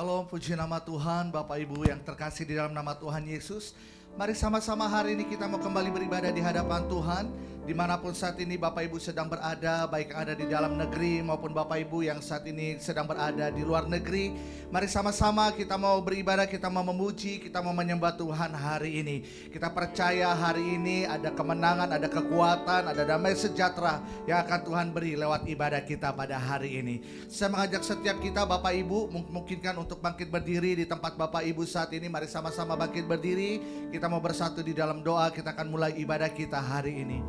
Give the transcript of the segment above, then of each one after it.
Shalom, puji nama Tuhan, Bapak Ibu yang terkasih di dalam nama Tuhan Yesus. Mari sama-sama hari ini kita mau kembali beribadah di hadapan Tuhan. Dimanapun saat ini Bapak Ibu sedang berada, baik yang ada di dalam negeri maupun Bapak Ibu yang saat ini sedang berada di luar negeri. Mari sama-sama kita mau beribadah, kita mau memuji, kita mau menyembah Tuhan hari ini. Kita percaya hari ini ada kemenangan, ada kekuatan, ada damai sejahtera yang akan Tuhan beri lewat ibadah kita pada hari ini. Saya mengajak setiap kita Bapak Ibu memungkinkan untuk bangkit berdiri di tempat Bapak Ibu saat ini. Mari sama-sama bangkit berdiri. Kita mau bersatu di dalam doa, kita akan mulai ibadah kita hari ini.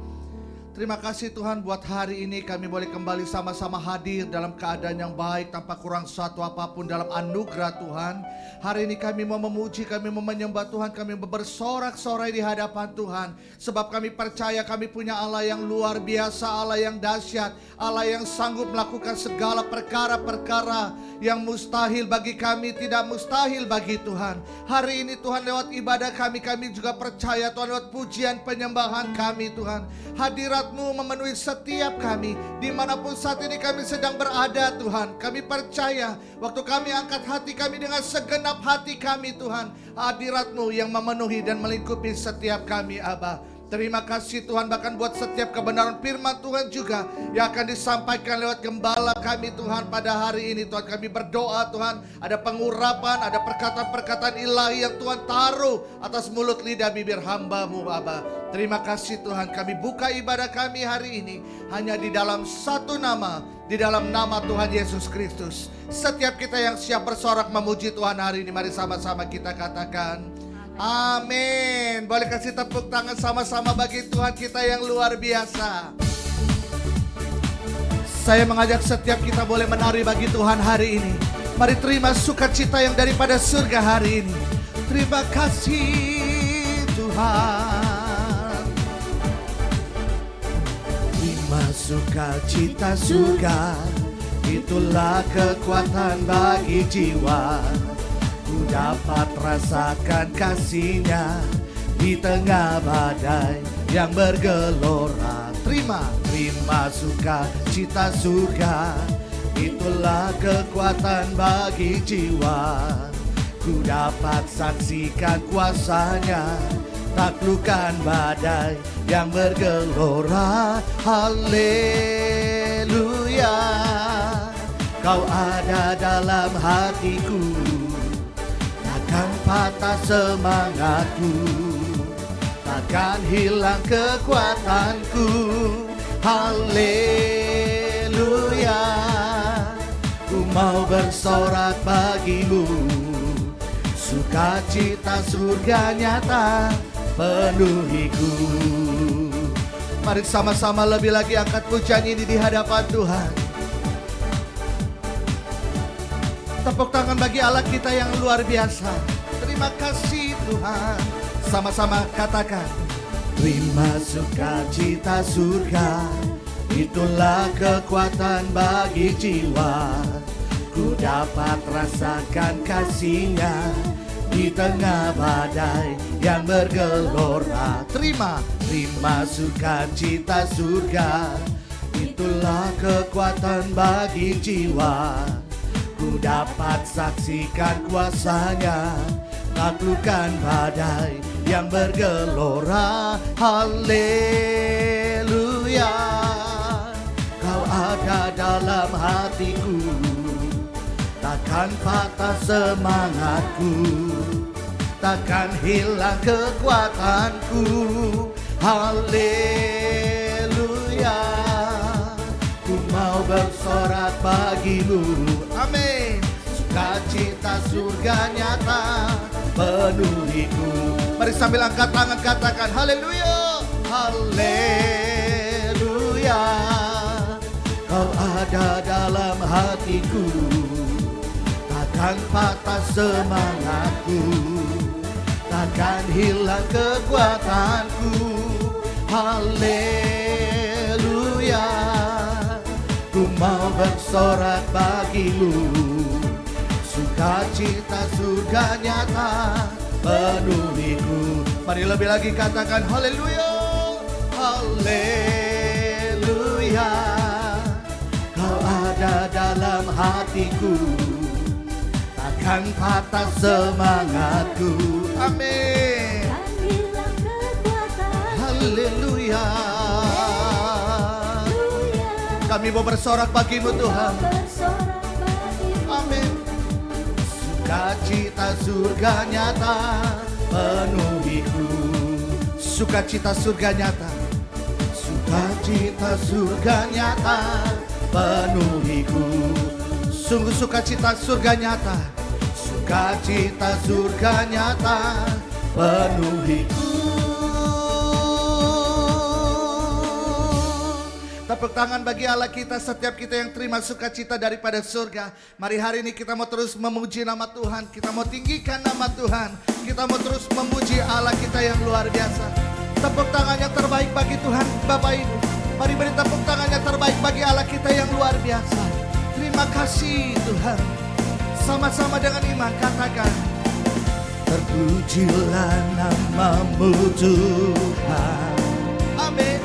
Terima kasih Tuhan buat hari ini kami boleh kembali sama-sama hadir dalam keadaan yang baik tanpa kurang satu apapun dalam anugerah Tuhan. Hari ini kami mau memuji, kami mau menyembah Tuhan, kami mau bersorak-sorai di hadapan Tuhan. Sebab kami percaya kami punya Allah yang luar biasa, Allah yang dahsyat, Allah yang sanggup melakukan segala perkara-perkara yang mustahil bagi kami, tidak mustahil bagi Tuhan. Hari ini Tuhan lewat ibadah kami juga percaya Tuhan lewat pujian penyembahan kami Tuhan. Hadirat-Mu memenuhi setiap kami dimanapun saat ini kami sedang berada Tuhan. Kami percaya waktu kami angkat hati kami dengan segenap hati kami Tuhan, hadirat-Mu yang memenuhi dan melingkupi setiap kami Aba. Terima kasih Tuhan bahkan buat setiap kebenaran firman Tuhan juga yang akan disampaikan lewat gembala kami Tuhan pada hari ini Tuhan. Kami berdoa Tuhan ada pengurapan, ada perkataan-perkataan ilahi yang Tuhan taruh atas mulut lidah bibir hamba-Mu Bapa. Terima kasih Tuhan, kami buka ibadah kami hari ini hanya di dalam satu nama, di dalam nama Tuhan Yesus Kristus. Setiap kita yang siap bersorak memuji Tuhan hari ini, mari sama-sama kita katakan amin. Boleh kasih tepuk tangan sama-sama bagi Tuhan kita yang luar biasa. Saya mengajak setiap kita boleh menari bagi Tuhan hari ini. Mari terima sukacita yang daripada surga hari ini. Terima kasih Tuhan. Terima sukacita surga, itulah kekuatan bagi jiwa. Ku dapat rasakan kasih-Nya di tengah badai yang bergelora. Terima sukacita surga, itulah kekuatan bagi jiwa. Ku dapat saksikan kuasa-Nya, taklukkan badai yang bergelora. Haleluya, Kau ada dalam hatiku, takkan patah semangatku, takkan hilang kekuatanku. Haleluya, ku mau bersorak bagimu, sukacita surga nyata penuhiku. Mari sama-sama lebih lagi angkat pujian ini di hadapan Tuhan. Tepuk tangan bagi Allah kita yang luar biasa. Terima kasih Tuhan. Sama-sama katakan, terima sukacita surga, itulah kekuatan bagi jiwa. Ku dapat rasakan kasih-Nya di tengah badai yang bergelora. Terima sukacita surga, itulah kekuatan bagi jiwa. Ku dapat saksikan kuasa-Nya, taklukkan badai yang bergelora. Haleluya, Kau ada dalam hatiku, takkan patah semangatku, takkan hilang kekuatanku. Haleluya, ku mau bersorak bagimu. Amin. Sukacita surga nyata penuhiku. Mari sambil angkat tangan katakan haleluya. Haleluya, Kau ada dalam hatiku, takkan patah semangatku, takkan hilang kekuatanku. Haleluya, ku mau bersorak bagimu, sukacita surga nyata penuhiku. Mari lebih lagi katakan haleluya. Haleluya, Kau ada dalam hatiku, Kan patah semangatku. Amin. kan hilang kekuatan. Haleluya. Kami mau bersorak bagimu Tuhan. Bersorak bagimu. Amin. Sukacita surga nyata penuhiku. Sukacita surga nyata. Sukacita surga nyata penuhiku. Sungguh sukacita surga nyata. Sukacita surga nyata penuhiku. Tepuk tangan bagi Allah kita, setiap kita yang terima sukacita daripada surga. Mari hari ini kita mau terus memuji nama Tuhan. Kita mau tinggikan nama Tuhan. Kita mau terus memuji Allah kita yang luar biasa. Tepuk tangan yang terbaik bagi Tuhan, Bapak Ibu. Mari beri tepuk tangan yang terbaik bagi Allah kita yang luar biasa. Terima kasih Tuhan. Sama-sama dengan iman katakan, terpujilah namamu Tuhan. Amin.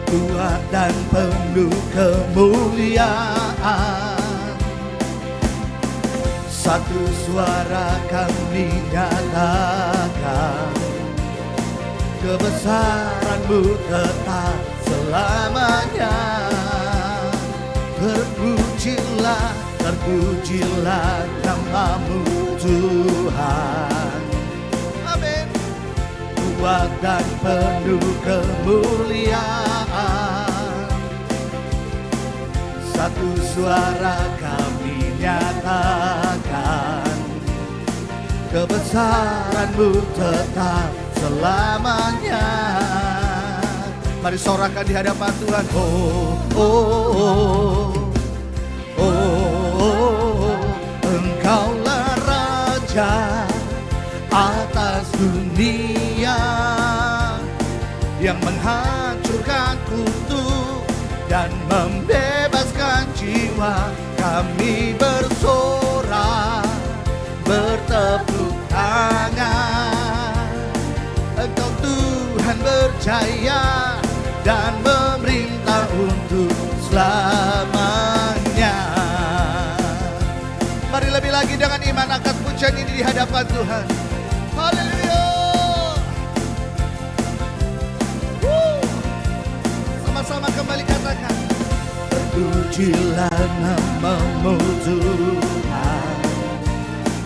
Kuat dan penuh kemuliaan, satu suara kami nyatakan, kebesaran-Mu tetap selamanya. Terpujilah, terpujilah namamu Tuhan. Amin. Kuat dan penuh kemuliaan, satu suara kami nyatakan, kebesaran-Mu tetap selamanya. Mari sorakan di hadapan Tuhan. Oh, oh, oh, oh, oh, Engkaulah Raja atas dunia, yang menghancurkan kutuk dan membebaskan jiwa. Kami bersorak, bertepuk tangan. Engkau Tuhan berjaya dan memerintah untuk selamanya. Mari lebih lagi dengan iman angkat pujian ini di hadapan Tuhan. Haleluya. Sama-sama kembali katakan, terpujilah namamu Tuhan.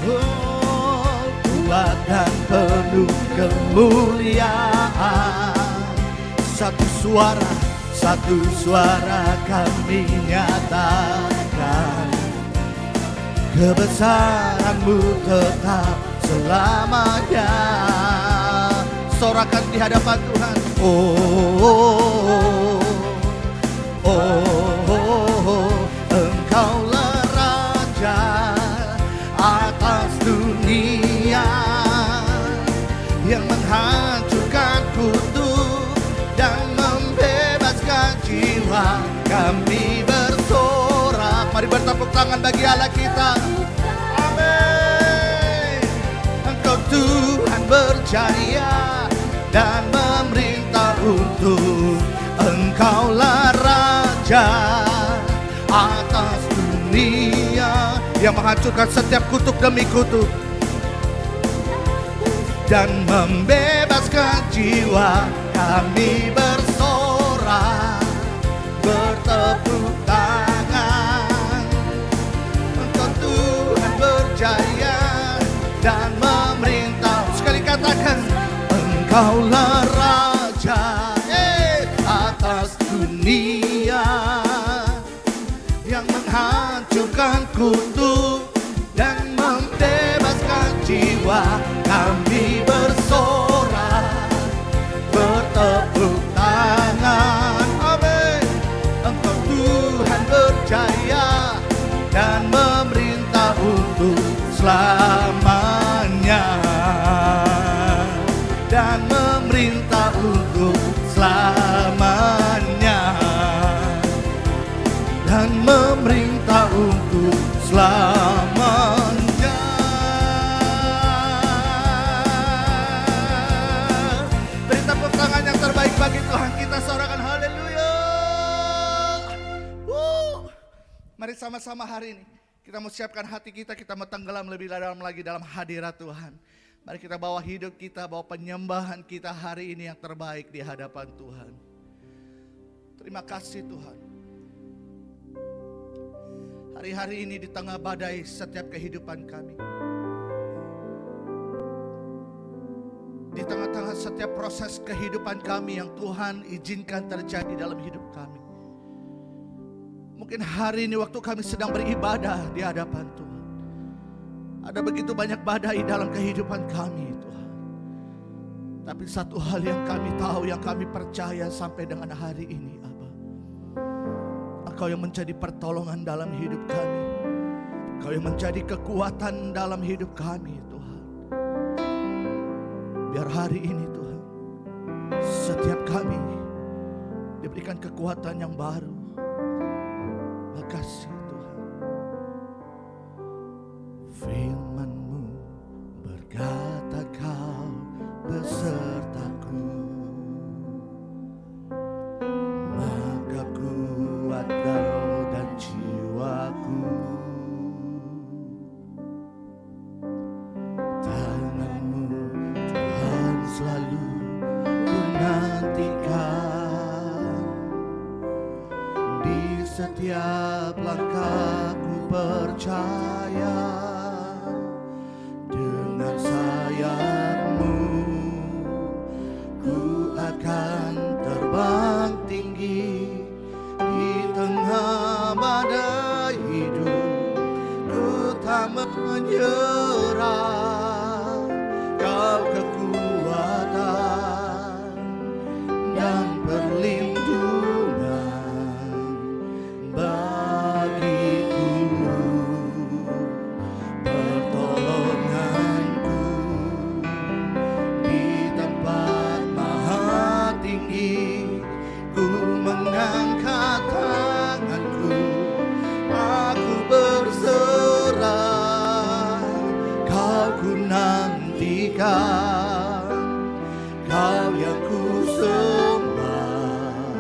Oh, kuat dan penuh kemuliaan, satu suara kami nyatakan, kebesaran-Mu tetap selamanya. Sorakan di hadapan Tuhan. Oh, oh, oh, oh, oh, Engkaulah Raja atas dunia, yang menghancurkan kutuk dan membebaskan jiwa. Kami bersorak. Mari bertepuk tangan bagi Allah kita. Amin. Engkau Tuhan berjaya dan memerintah untuk. Engkaulah Raja atas dunia, yang menghancurkan setiap kutuk demi kutuk dan membebaskan jiwa. Kami bersorak, bertepuk tangan. Engkau Tuhan berjaya dan memerintah. Sekali katakan, Engkaulah Raja atas dunia, yang menghancurkan kutuk dan membebaskan jiwa. Kami bersorak, bertepuk tangan. Amin. Engkau Tuhan berjaya dan memerintah untuk selamanya, dan memerintah untuk selamanya, dan memerintah untuk selamanya. Beri tepuk tangan yang terbaik bagi Tuhan kita, sorakan haleluya. Mari sama-sama hari ini Kita mau siapkan hati kita mau tenggelam lebih dalam lagi dalam hadirat Tuhan. Mari kita bawa hidup kita, bawa penyembahan kita hari ini yang terbaik di hadapan Tuhan. Terima kasih Tuhan. Hari-hari ini di tengah badai setiap kehidupan kami, di tengah-tengah setiap proses kehidupan kami yang Tuhan izinkan terjadi dalam hidup kami. Mungkin hari ini waktu kami sedang beribadah di hadapan Tuhan, ada begitu banyak badai dalam kehidupan kami Tuhan. Tapi satu hal yang kami tahu, yang kami percaya sampai dengan hari ini, Aba, Engkau yang menjadi pertolongan dalam hidup kami, Engkau yang menjadi kekuatan dalam hidup kami Tuhan. Biar hari ini Tuhan, setiap kami diberikan kekuatan yang baru. Makasih Tuhan. Firman-Mu berkata Kau besertaku, maka kuatlah roh dan jiwaku. Tangan-Mu Tuhan selalu ku nantikan, di setiap langkahku percaya, dengan sayap-Mu ku akan terbang tinggi. Di tengah badai hidup ku tak menyerah. Kau kekuatan dan perlindungan bagiku, pertolonganku di tempat maha tinggi. Ku mengangkat tanganku, aku berserah. Kau ku nantikan, Kau yang ku sembah,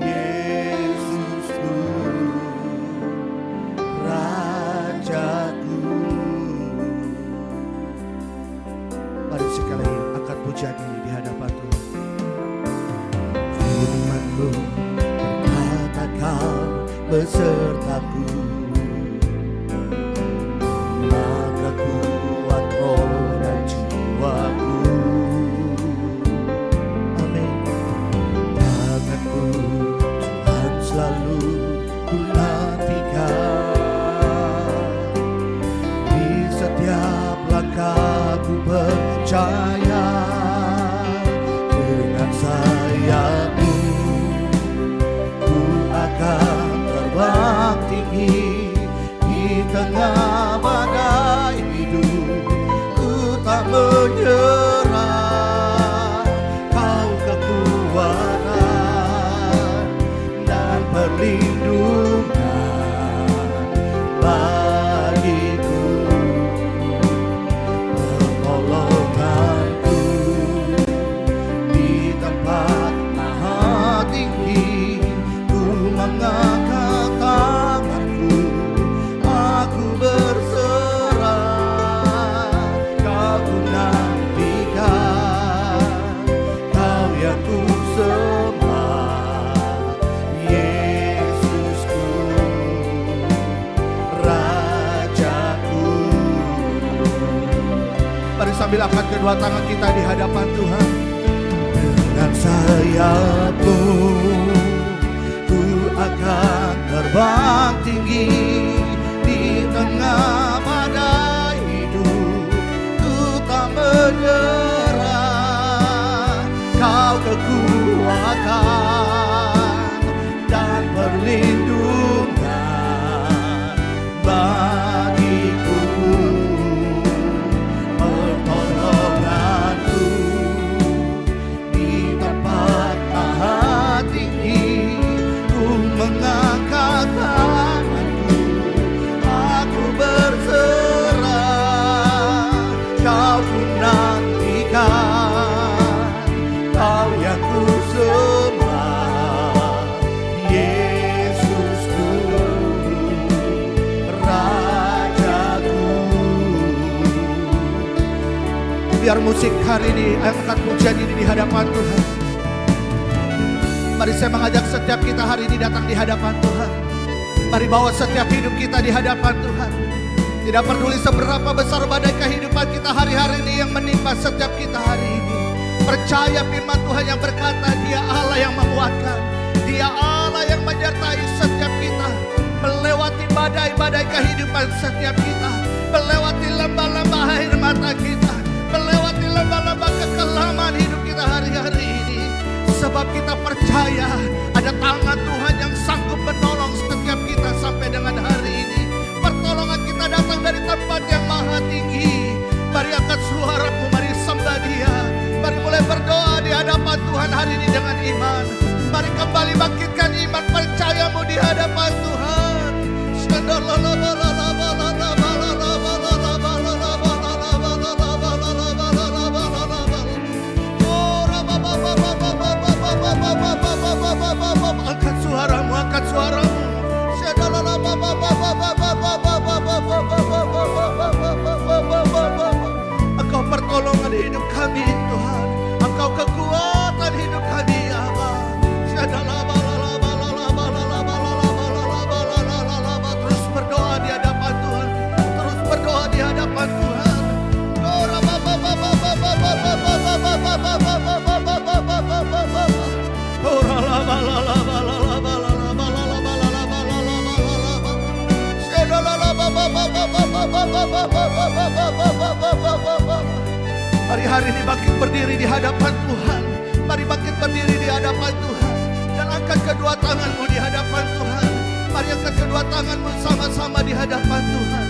Yesusku, Rajaku. Mari sekali lagi angkat pujian ini di hadapan Tuhan. Firman-Mu berkata Kau besertaku, maka kuat roh dan jiwaku. Amin. Tangan-Mu Tuhan selalu ku nantikan, di setiap langkahku percaya, dengan sayap-Mu ku akan terbang tinggi. Di tengah badai hidup ku tak menyerah. Kau kekuatan dan perlindungan bagiku, pertolonganku di tempat maha tinggi. Ku mengangkat tanganku, aku berserah. Kau ku nantikan, Kau yang ku sembah, Yesusku, Rajaku. Mari sambil angkat kedua tangan kita di hadapan Tuhan. Dengan sayap-Mu ku akan terbang tinggi. Di tengah badai hidup ku tak menyerah. Kau kekuatan dan perlindungan bagiku, pertolonganku di tempat maha biar musik hari ini angkat pujian ini di hadapan Tuhan. Mari saya mengajak setiap kita hari ini datang di hadapan Tuhan. Mari bawa setiap hidup kita di hadapan Tuhan. Tidak peduli seberapa besar badai kehidupan kita hari-hari ini yang menimpa setiap kita hari ini. Percaya firman Tuhan yang berkata, Dia Allah yang menguatkan, Dia Allah yang menyertai setiap kita, melewati badai-badai kehidupan setiap kita, melewati lembah-lembah air mata kita, melewati lembah-lembah kekelaman hidup kita hari-hari ini. Sebab kita percaya ada tangan Tuhan yang sanggup menolong setiap kita sampai dengan hari ini. Pertolongan kita datang dari tempat yang maha tinggi. Mari angkat suaramu, mari sembah Dia. Mari mulai berdoa di hadapan Tuhan hari ini dengan iman. Mari kembali bangkitkan iman percayamu di hadapan Tuhan. Angkat suaramu, angkat suaramu. Engkau pertolongan hidup kami Tuhan, Engkau kekuatan hidup kami ya Allah. Terus berdoa di hadapan Tuhan, terus berdoa di hadapan Tuhan. Mari hari ini bangkit berdiri di hadapan Tuhan. Mari bangkit berdiri di hadapan Tuhan. Dan angkat kedua tanganmu di hadapan Tuhan. Mari angkat kedua tanganmu sama-sama di hadapan Tuhan.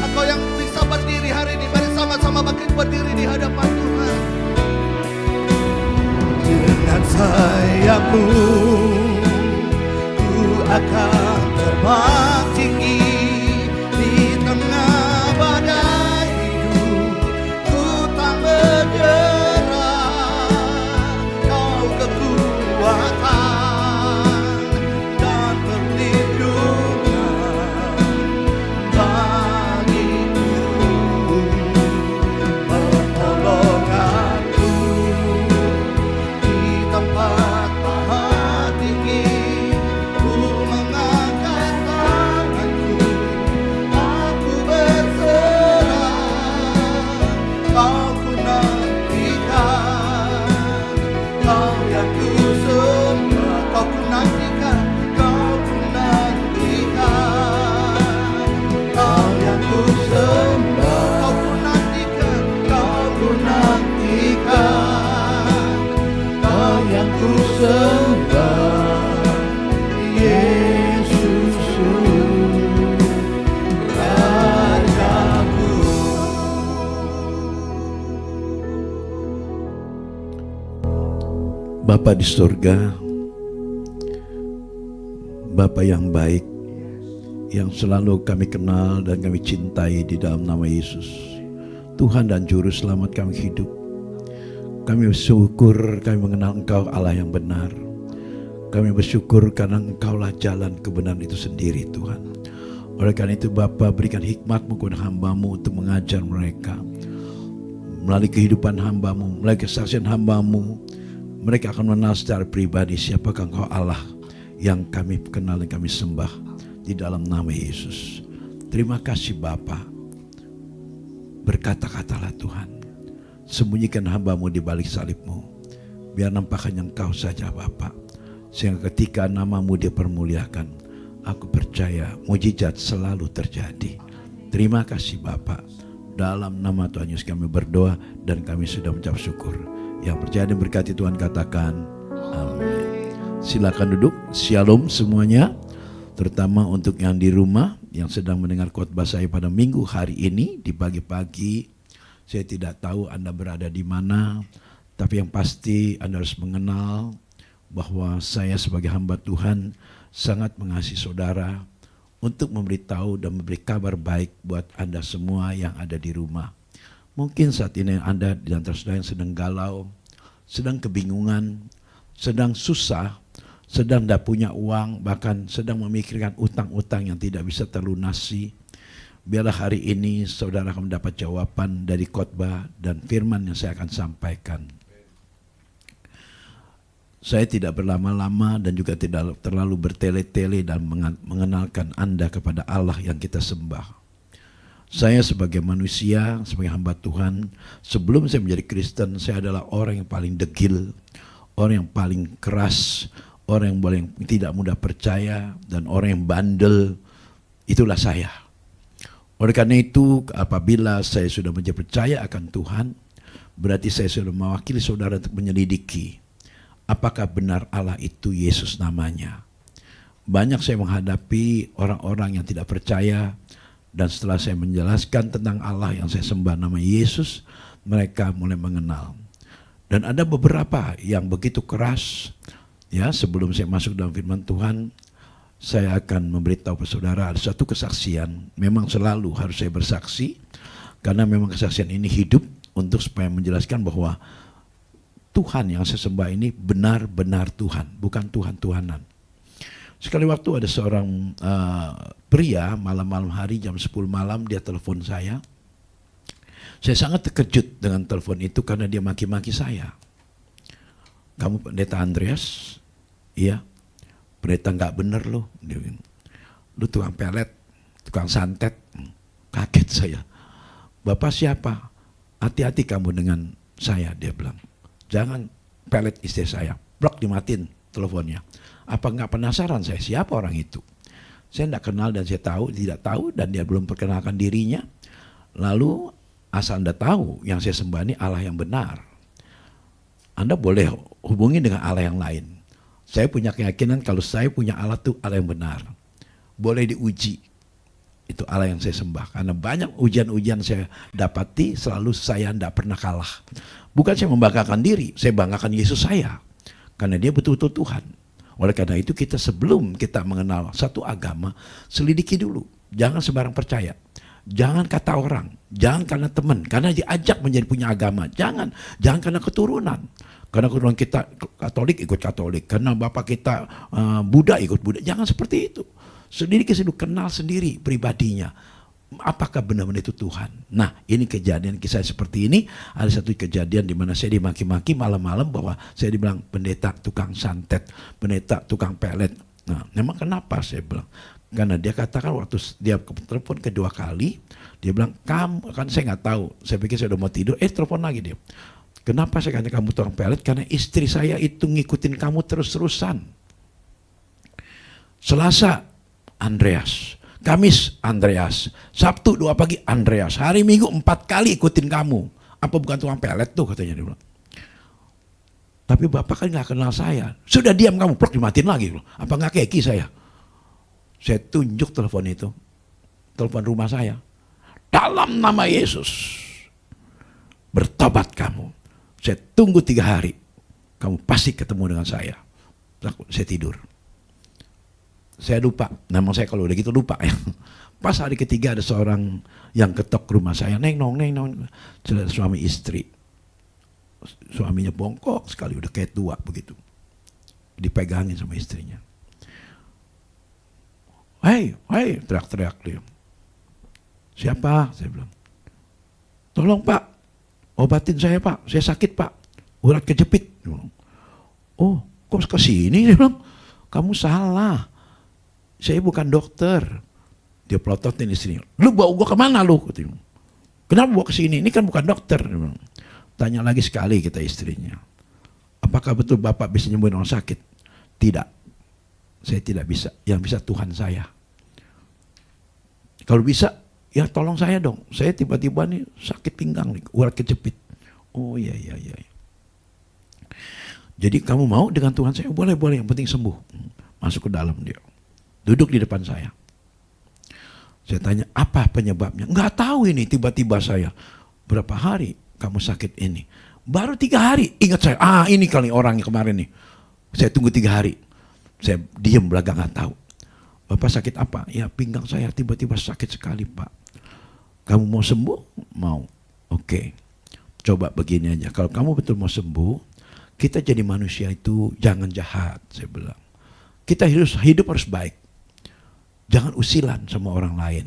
Engkau yang bisa berdiri hari ini, mari sama-sama bangkit berdiri di hadapan Tuhan. Dengan sayapmu ku akan terbang tinggi di tengah badai hidup. Ku tak menyerah, Kau kekuatan dan perlindungan bagiku, pertolonganku di tempat maha tinggi. Ku mengangkat tanganku, aku berserah. Kau ku nantikan, Kau yang ku sembah. Kau ku nantikan, Kau ku nantikan, Kau yang ku sembah. Kau ku nantikan, Kau ku nantikan, Kau yang ku sembah. Yesus Rajaku. Bapa di surga, Bapa yang baik, yang selalu kami kenal dan kami cintai di dalam nama Yesus, Tuhan dan Juru Selamat kami hidup. Kami bersyukur kami mengenal Engkau Allah yang benar. Kami bersyukur karena Engkaulah jalan kebenaran itu sendiri Tuhan. Oleh karena itu Bapa, berikan hikmat-Mu kepada hamba-Mu untuk mengajar mereka. Melalui kehidupan hamba-Mu, melalui kesaksian hamba-Mu, mereka akan mengenal secara pribadi siapakah Engkau Allah yang kami kenal dan kami sembah di dalam nama Yesus. Terima kasih Bapa. Berkata-katalah Tuhan. Sembunyikan hamba-Mu di balik salib-Mu. Biar nampak hanya Engkau saja Bapa. Sehingga ketika nama-Mu dipermuliakan, aku percaya mujizat selalu terjadi. Terima kasih Bapa. Dalam nama Tuhan Yesus kami berdoa dan kami sudah mengucap syukur. Yang percaya dan berkati Tuhan katakan amin. Silakan duduk. Shalom semuanya. Terutama untuk yang di rumah yang sedang mendengar khotbah saya pada minggu hari ini di pagi-pagi. Saya tidak tahu Anda berada di mana, tapi yang pasti Anda harus mengenal bahwa saya sebagai hamba Tuhan sangat mengasihi saudara untuk memberitahu dan memberi kabar baik buat Anda semua yang ada di rumah. Mungkin saat ini Anda di antara saudara yang sedang galau, sedang kebingungan, sedang susah, sedang tidak punya uang, bahkan sedang memikirkan utang-utang yang tidak bisa terlunasi. biarlah hari ini saudara akan mendapat jawaban dari khotbah dan firman yang saya akan sampaikan. Saya tidak berlama-lama dan juga tidak terlalu bertele-tele dan mengenalkan Anda kepada Allah yang kita sembah. Saya sebagai manusia, sebagai hamba Tuhan, sebelum saya menjadi Kristen, saya adalah orang yang paling degil, orang yang paling keras, orang yang paling tidak mudah percaya, dan orang yang bandel. Itulah saya. Oleh karena itu, apabila saya sudah menjadi percaya akan Tuhan, berarti saya sudah mewakili saudara untuk menyelidiki apakah benar Allah itu Yesus namanya. Banyak saya menghadapi orang-orang yang tidak percaya, dan setelah saya menjelaskan tentang Allah yang saya sembah nama Yesus, mereka mulai mengenal. Dan ada beberapa yang begitu keras, ya, sebelum saya masuk dalam firman Tuhan, saya akan memberitahu kepada saudara ada satu kesaksian. Memang selalu harus saya bersaksi, karena memang kesaksian ini hidup untuk supaya menjelaskan bahwa Tuhan yang saya sembah ini benar-benar Tuhan, bukan Tuhan-Tuhanan. Sekali waktu ada seorang pria malam-malam hari jam 10 malam dia telepon saya. Saya sangat terkejut dengan telepon itu karena dia maki-maki saya. Kamu pendeta Andreas? Iya. Pendeta nggak bener loh. Dia bilang, lu tukang pelet, tukang santet. Kaget saya. Bapak siapa? Hati-hati kamu dengan saya, dia bilang. Jangan pelet istri saya. Blok, dimatiin teleponnya. Apa nggak penasaran saya siapa orang itu? Saya tidak kenal dan saya tidak tahu dan dia belum perkenalkan dirinya. Lalu asal Anda tahu yang saya sembah ini Allah yang benar, Anda boleh hubungi dengan Allah yang lain. Saya punya keyakinan kalau saya punya Allah itu Allah yang benar. Boleh diuji. Itu Allah yang saya sembah. Karena banyak ujian-ujian saya dapati selalu saya tidak pernah kalah. Bukan saya membanggakan diri, saya banggakan Yesus saya. Karena dia betul-betul Tuhan. Oleh karena itu kita sebelum kita mengenal satu agama, selidiki dulu. Jangan sembarang percaya. Jangan kata orang, jangan karena teman, karena diajak menjadi punya agama. Jangan karena keturunan. Karena keturunan kita Katolik ikut Katolik, karena bapak kita Buddha ikut Buddha. Jangan seperti itu. Selidiki dulu, kenal sendiri pribadinya. Apakah benar-benar itu Tuhan? Nah, ini kejadian kisah seperti ini. Ada satu kejadian di mana saya dimaki-maki malam-malam bahwa saya dibilang pendeta tukang santet, pendeta tukang pelet. Nah, memang kenapa saya bilang? Karena dia katakan waktu dia telepon kedua kali, dia bilang, kamu, kan saya nggak tahu. Saya pikir saya udah mau tidur, telepon lagi dia. Kenapa saya kata kamu tukang pelet? Karena istri saya itu ngikutin kamu terus-terusan. Selasa, Andreas. Kamis, Andreas. Sabtu 2 pagi, Andreas. Hari Minggu 4 kali ikutin kamu. Apa bukan tukang pelet tuh, katanya dia bilang. Tapi bapak kan nggak kenal saya. Sudah diam kamu, plok, dimatiin lagi. Apa nggak keki saya? Saya tunjuk telepon itu. Telepon rumah saya. Dalam nama Yesus. Bertobat kamu. Saya tunggu 3 hari. Kamu pasti ketemu dengan saya. Saya tidur. Saya lupa, nama saya kalau udah gitu lupa ya. Pas hari ketiga ada seorang yang ketok rumah saya, neng nong. Suami istri. Suaminya bongkok sekali, udah kayak tua begitu. Dipegangin sama istrinya. Hei, teriak-teriak dia. Siapa? Saya bilang. Tolong pak, obatin saya pak, saya sakit pak. Urat kejepit. Oh, kok kesini? Dia bilang, kamu salah. Saya bukan dokter. Dia pelototin istrinya. Lu bawa gua kemana lu? Kenapa bawa ke sini? Ini kan bukan dokter. Tanya lagi sekali kita istrinya. Apakah betul bapak bisa nyembuhin orang sakit? Tidak. Saya tidak bisa. Yang bisa Tuhan saya. Kalau bisa, ya tolong saya dong. Saya tiba-tiba nih sakit pinggang nih, urat kejepit. Oh iya. Jadi kamu mau dengan Tuhan saya? Boleh, yang penting sembuh. Masuk ke dalam dia. Duduk di depan saya. Saya tanya, apa penyebabnya? Nggak tahu ini, tiba-tiba saya. Berapa hari kamu sakit ini? Baru 3 hari. Ingat saya, ini kali orangnya kemarin nih. Saya tunggu 3 hari. Saya diam belakang, nggak tahu. Bapak sakit apa? Ya pinggang saya tiba-tiba sakit sekali pak. Kamu mau sembuh? Mau. Oke. Coba begini aja. Kalau kamu betul mau sembuh, kita jadi manusia itu jangan jahat. Saya bilang. Kita hidup harus baik. Jangan usilan sama orang lain.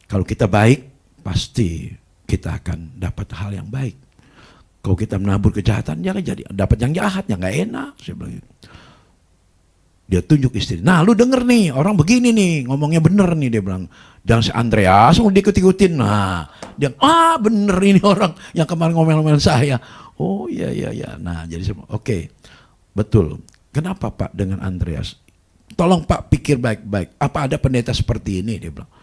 Kalau kita baik, pasti kita akan dapat hal yang baik. Kalau kita menabur kejahatan, dia akan jadi dapat yang jahat, yang nggak enak. Saya bilang gitu. Dia tunjuk istri. Nah, lu denger nih, orang begini nih, ngomongnya bener nih, dia bilang. Jangan si Andreas mau diikut-ikutin. Nah, dia, bener ini orang yang kemarin ngomel-ngomel saya. Oh iya. Nah, jadi saya, oke, betul. Kenapa Pak dengan Andreas? Tolong Pak pikir baik-baik. Apa ada pendeta seperti ini? Dia bilang.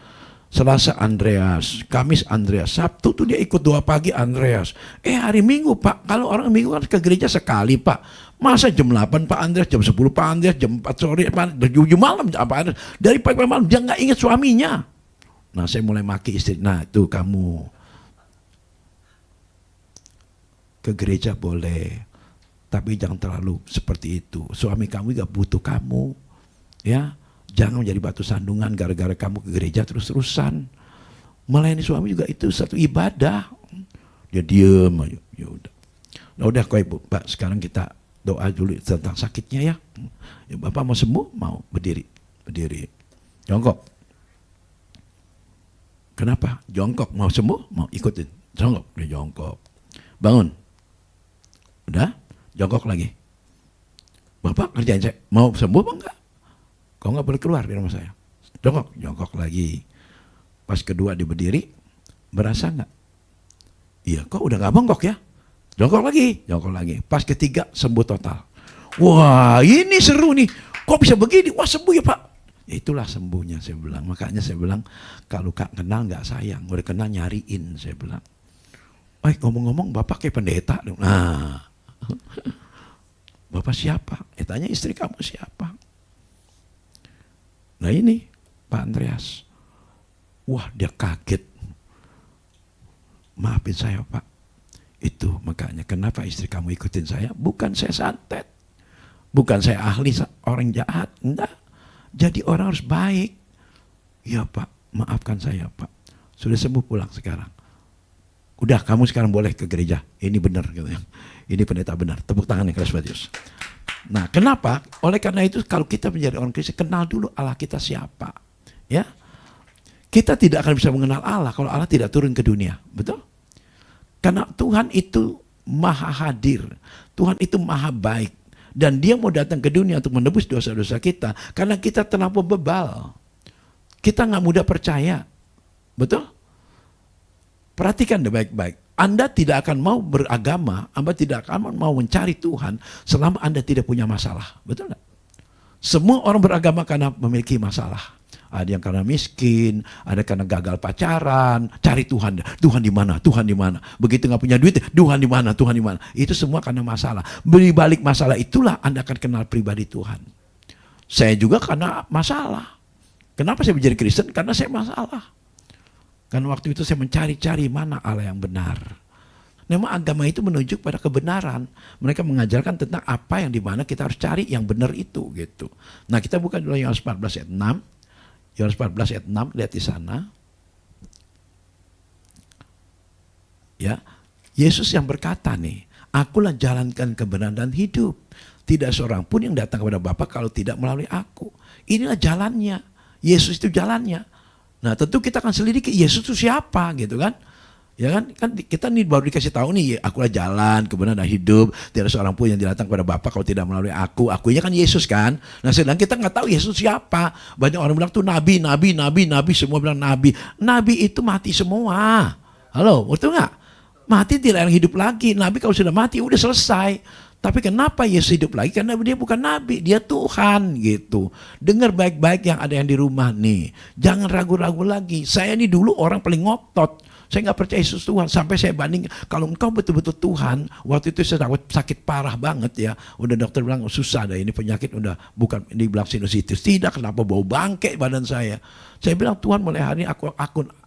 Selasa Andreas, Kamis Andreas, Sabtu tuh dia ikut doa pagi Andreas. Hari Minggu Pak, kalau orang Minggu kan ke gereja sekali Pak. Masa jam 8 Pak Andreas, jam 10 Pak Andreas, jam 4 sore Pak Andreas, 7 malam Pak Andreas. Dari pagi malam dia nggak ingat suaminya. Nah saya mulai maki istri, nah itu kamu ke gereja boleh, tapi jangan terlalu seperti itu. Suami kamu juga butuh kamu, ya. Jangan menjadi batu sandungan gara-gara kamu ke gereja terus-terusan. Melayani suami juga itu satu ibadah. Dia diem aja. Ya udah. Nah udah kok Ibu, Pak, sekarang kita doa dulu tentang sakitnya ya. Ya Bapak mau sembuh? Mau berdiri. Berdiri. Jongkok. Kenapa? Jongkok. Mau sembuh? Mau ikutin. Jongkok. Dia jongkok. Bangun. Udah? Jongkok lagi. Bapak kerjain saya. Mau sembuh apa enggak? Kau nggak boleh keluar di rumah saya. Jongkok lagi. Pas kedua dia berdiri, berasa nggak? Iya, kok udah nggak bongkok ya? Jongkok lagi. Pas ketiga sembuh total. Wah, ini seru nih. Kok bisa begini? Wah sembuh ya Pak. Ya, itulah sembuhnya saya bilang. Makanya saya bilang kalau Kak kenal nggak sayang, udah kenal nyariin saya bilang. Ngomong-ngomong Bapak kayak pendeta. Nah, Bapak siapa? Tanya istri kamu siapa? Nah ini Pak Andreas, wah dia kaget. Maafin saya Pak, itu makanya kenapa istri kamu ikutin saya? Bukan saya santet, bukan saya ahli orang jahat, enggak. Jadi orang harus baik. Ya Pak, maafkan saya Pak. Sudah sembuh pulang sekarang. Udah kamu sekarang boleh ke gereja. Ini benar gitu ya. Ini pendeta benar. Tepuk tangan yang keras buat Yesus. Nah, kenapa? Oleh karena itu kalau kita menjadi orang Kristen, kenal dulu Allah kita siapa. Ya. Kita tidak akan bisa mengenal Allah kalau Allah tidak turun ke dunia. Betul? Karena Tuhan itu maha hadir. Tuhan itu maha baik. Dan dia mau datang ke dunia untuk menebus dosa-dosa kita. Karena kita terlampau bebal. Kita nggak mudah percaya. Betul? Perhatikan deh baik-baik. Anda tidak akan mau beragama, Anda tidak akan mau mencari Tuhan selama Anda tidak punya masalah. Betul nggak? Semua orang beragama karena memiliki masalah. Ada yang karena miskin, ada karena gagal pacaran, cari Tuhan. Tuhan di mana? Tuhan di mana? Begitu nggak punya duit, Tuhan di mana? Tuhan di mana? Itu semua karena masalah. Di balik masalah itulah Anda akan kenal pribadi Tuhan. Saya juga karena masalah. Kenapa saya menjadi Kristen? Karena saya masalah. Karena waktu itu saya mencari-cari mana Allah yang benar. Memang agama itu menunjuk pada kebenaran. Mereka mengajarkan tentang apa yang dimana kita harus cari yang benar itu gitu. Nah kita buka dulu Yohanes 14 ayat 6. Yohanes 14 ayat 6, lihat di sana. Ya, Yesus yang berkata nih, akulah jalankan kebenaran dan hidup. Tidak seorang pun yang datang kepada Bapa kalau tidak melalui aku. Inilah jalannya. Yesus itu jalannya. Nah tentu kita akan selidiki Yesus itu siapa gitu kan. Ya kan kita nih baru dikasih tahu nih, akulah jalan, kebenaran dan hidup. Tidak ada seorang pun yang datang kepada Bapa kalau tidak melalui aku. Akunya kan Yesus kan. Nah sedang kita nggak tahu Yesus siapa. Banyak orang bilang tuh nabi, semua bilang nabi. Nabi itu mati semua. Halo, betul nggak? Mati tidak yang hidup lagi. Nabi kalau sudah mati udah selesai. Tapi kenapa Yesus hidup lagi? Karena dia bukan nabi, dia Tuhan gitu. Dengar baik-baik yang ada yang di rumah nih. Jangan ragu-ragu lagi. Saya ini dulu orang paling ngotot. Saya nggak percaya Yesus Tuhan. Sampai saya banding, kalau engkau betul-betul Tuhan, waktu itu saya sakit parah banget ya. Udah dokter bilang, susah dah ini penyakit, udah bukan dibilang sinusitis. Tidak, kenapa bau bangke badan saya. Saya bilang, Tuhan mulai hari ini aku.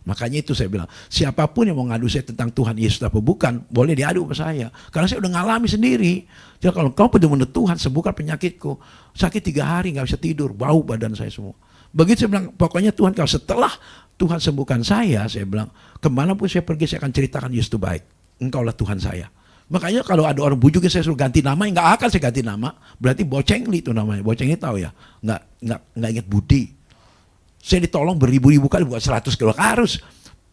Makanya itu saya bilang, siapapun yang mau ngadu saya tentang Tuhan Yesus apa bukan, boleh diadu sama saya. Karena saya udah ngalami sendiri. Jadi kalau kau benar-benar Tuhan, sembuhkan penyakitku. Sakit 3 hari, nggak bisa tidur, bau badan saya semua. Begitu saya bilang, pokoknya Tuhan kalau setelah Tuhan sembuhkan saya bilang, kemanapun saya pergi saya akan ceritakan Yesus itu baik. Engkaulah Tuhan saya. Makanya kalau ada orang bujukin saya suruh ganti nama, nggak akan saya ganti nama. Berarti Bocengli itu namanya. Bocengli tahu ya, nggak ingat Budi. Saya ditolong beribu-ribu kali, bukan 100 kilo karus.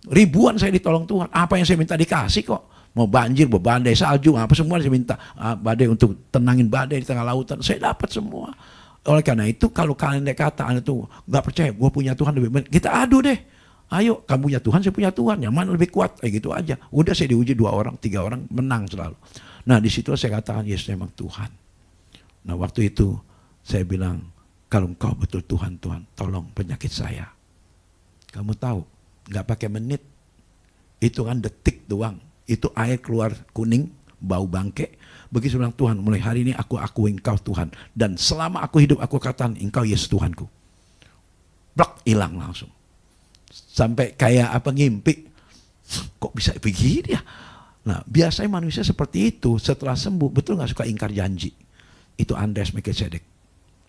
Ribuan saya ditolong Tuhan. Apa yang saya minta dikasih kok. Mau banjir, mau badai, salju, apa semua saya minta. Badai untuk tenangin badai di tengah lautan. Saya dapat semua. Oleh karena itu kalau kalian kata Anda tuh nggak percaya, gue punya Tuhan lebih benar, kita adu deh. Ayo, kamu punya Tuhan, saya punya Tuhan. Yang mana lebih kuat? Kayak gitu aja. Udah saya diuji 2 orang, 3 orang, menang selalu. Nah di situ saya katakan Yesus memang Tuhan. Nah waktu itu saya bilang, kalau engkau betul Tuhan, Tuhan, tolong penyakit saya. Kamu tahu, nggak pakai menit, itu kan detik doang. Itu air keluar kuning, bau bangke. Begitu bilang Tuhan, mulai hari ini aku akui engkau Tuhan. Dan selama aku hidup, aku katakan engkau Yesus Tuhanku. Blok, hilang langsung. Sampai kayak apa ngimpi. Kok bisa begini ya? Nah biasanya manusia seperti itu, setelah sembuh, betul nggak suka ingkar janji. Itu Andreas Melkisedek.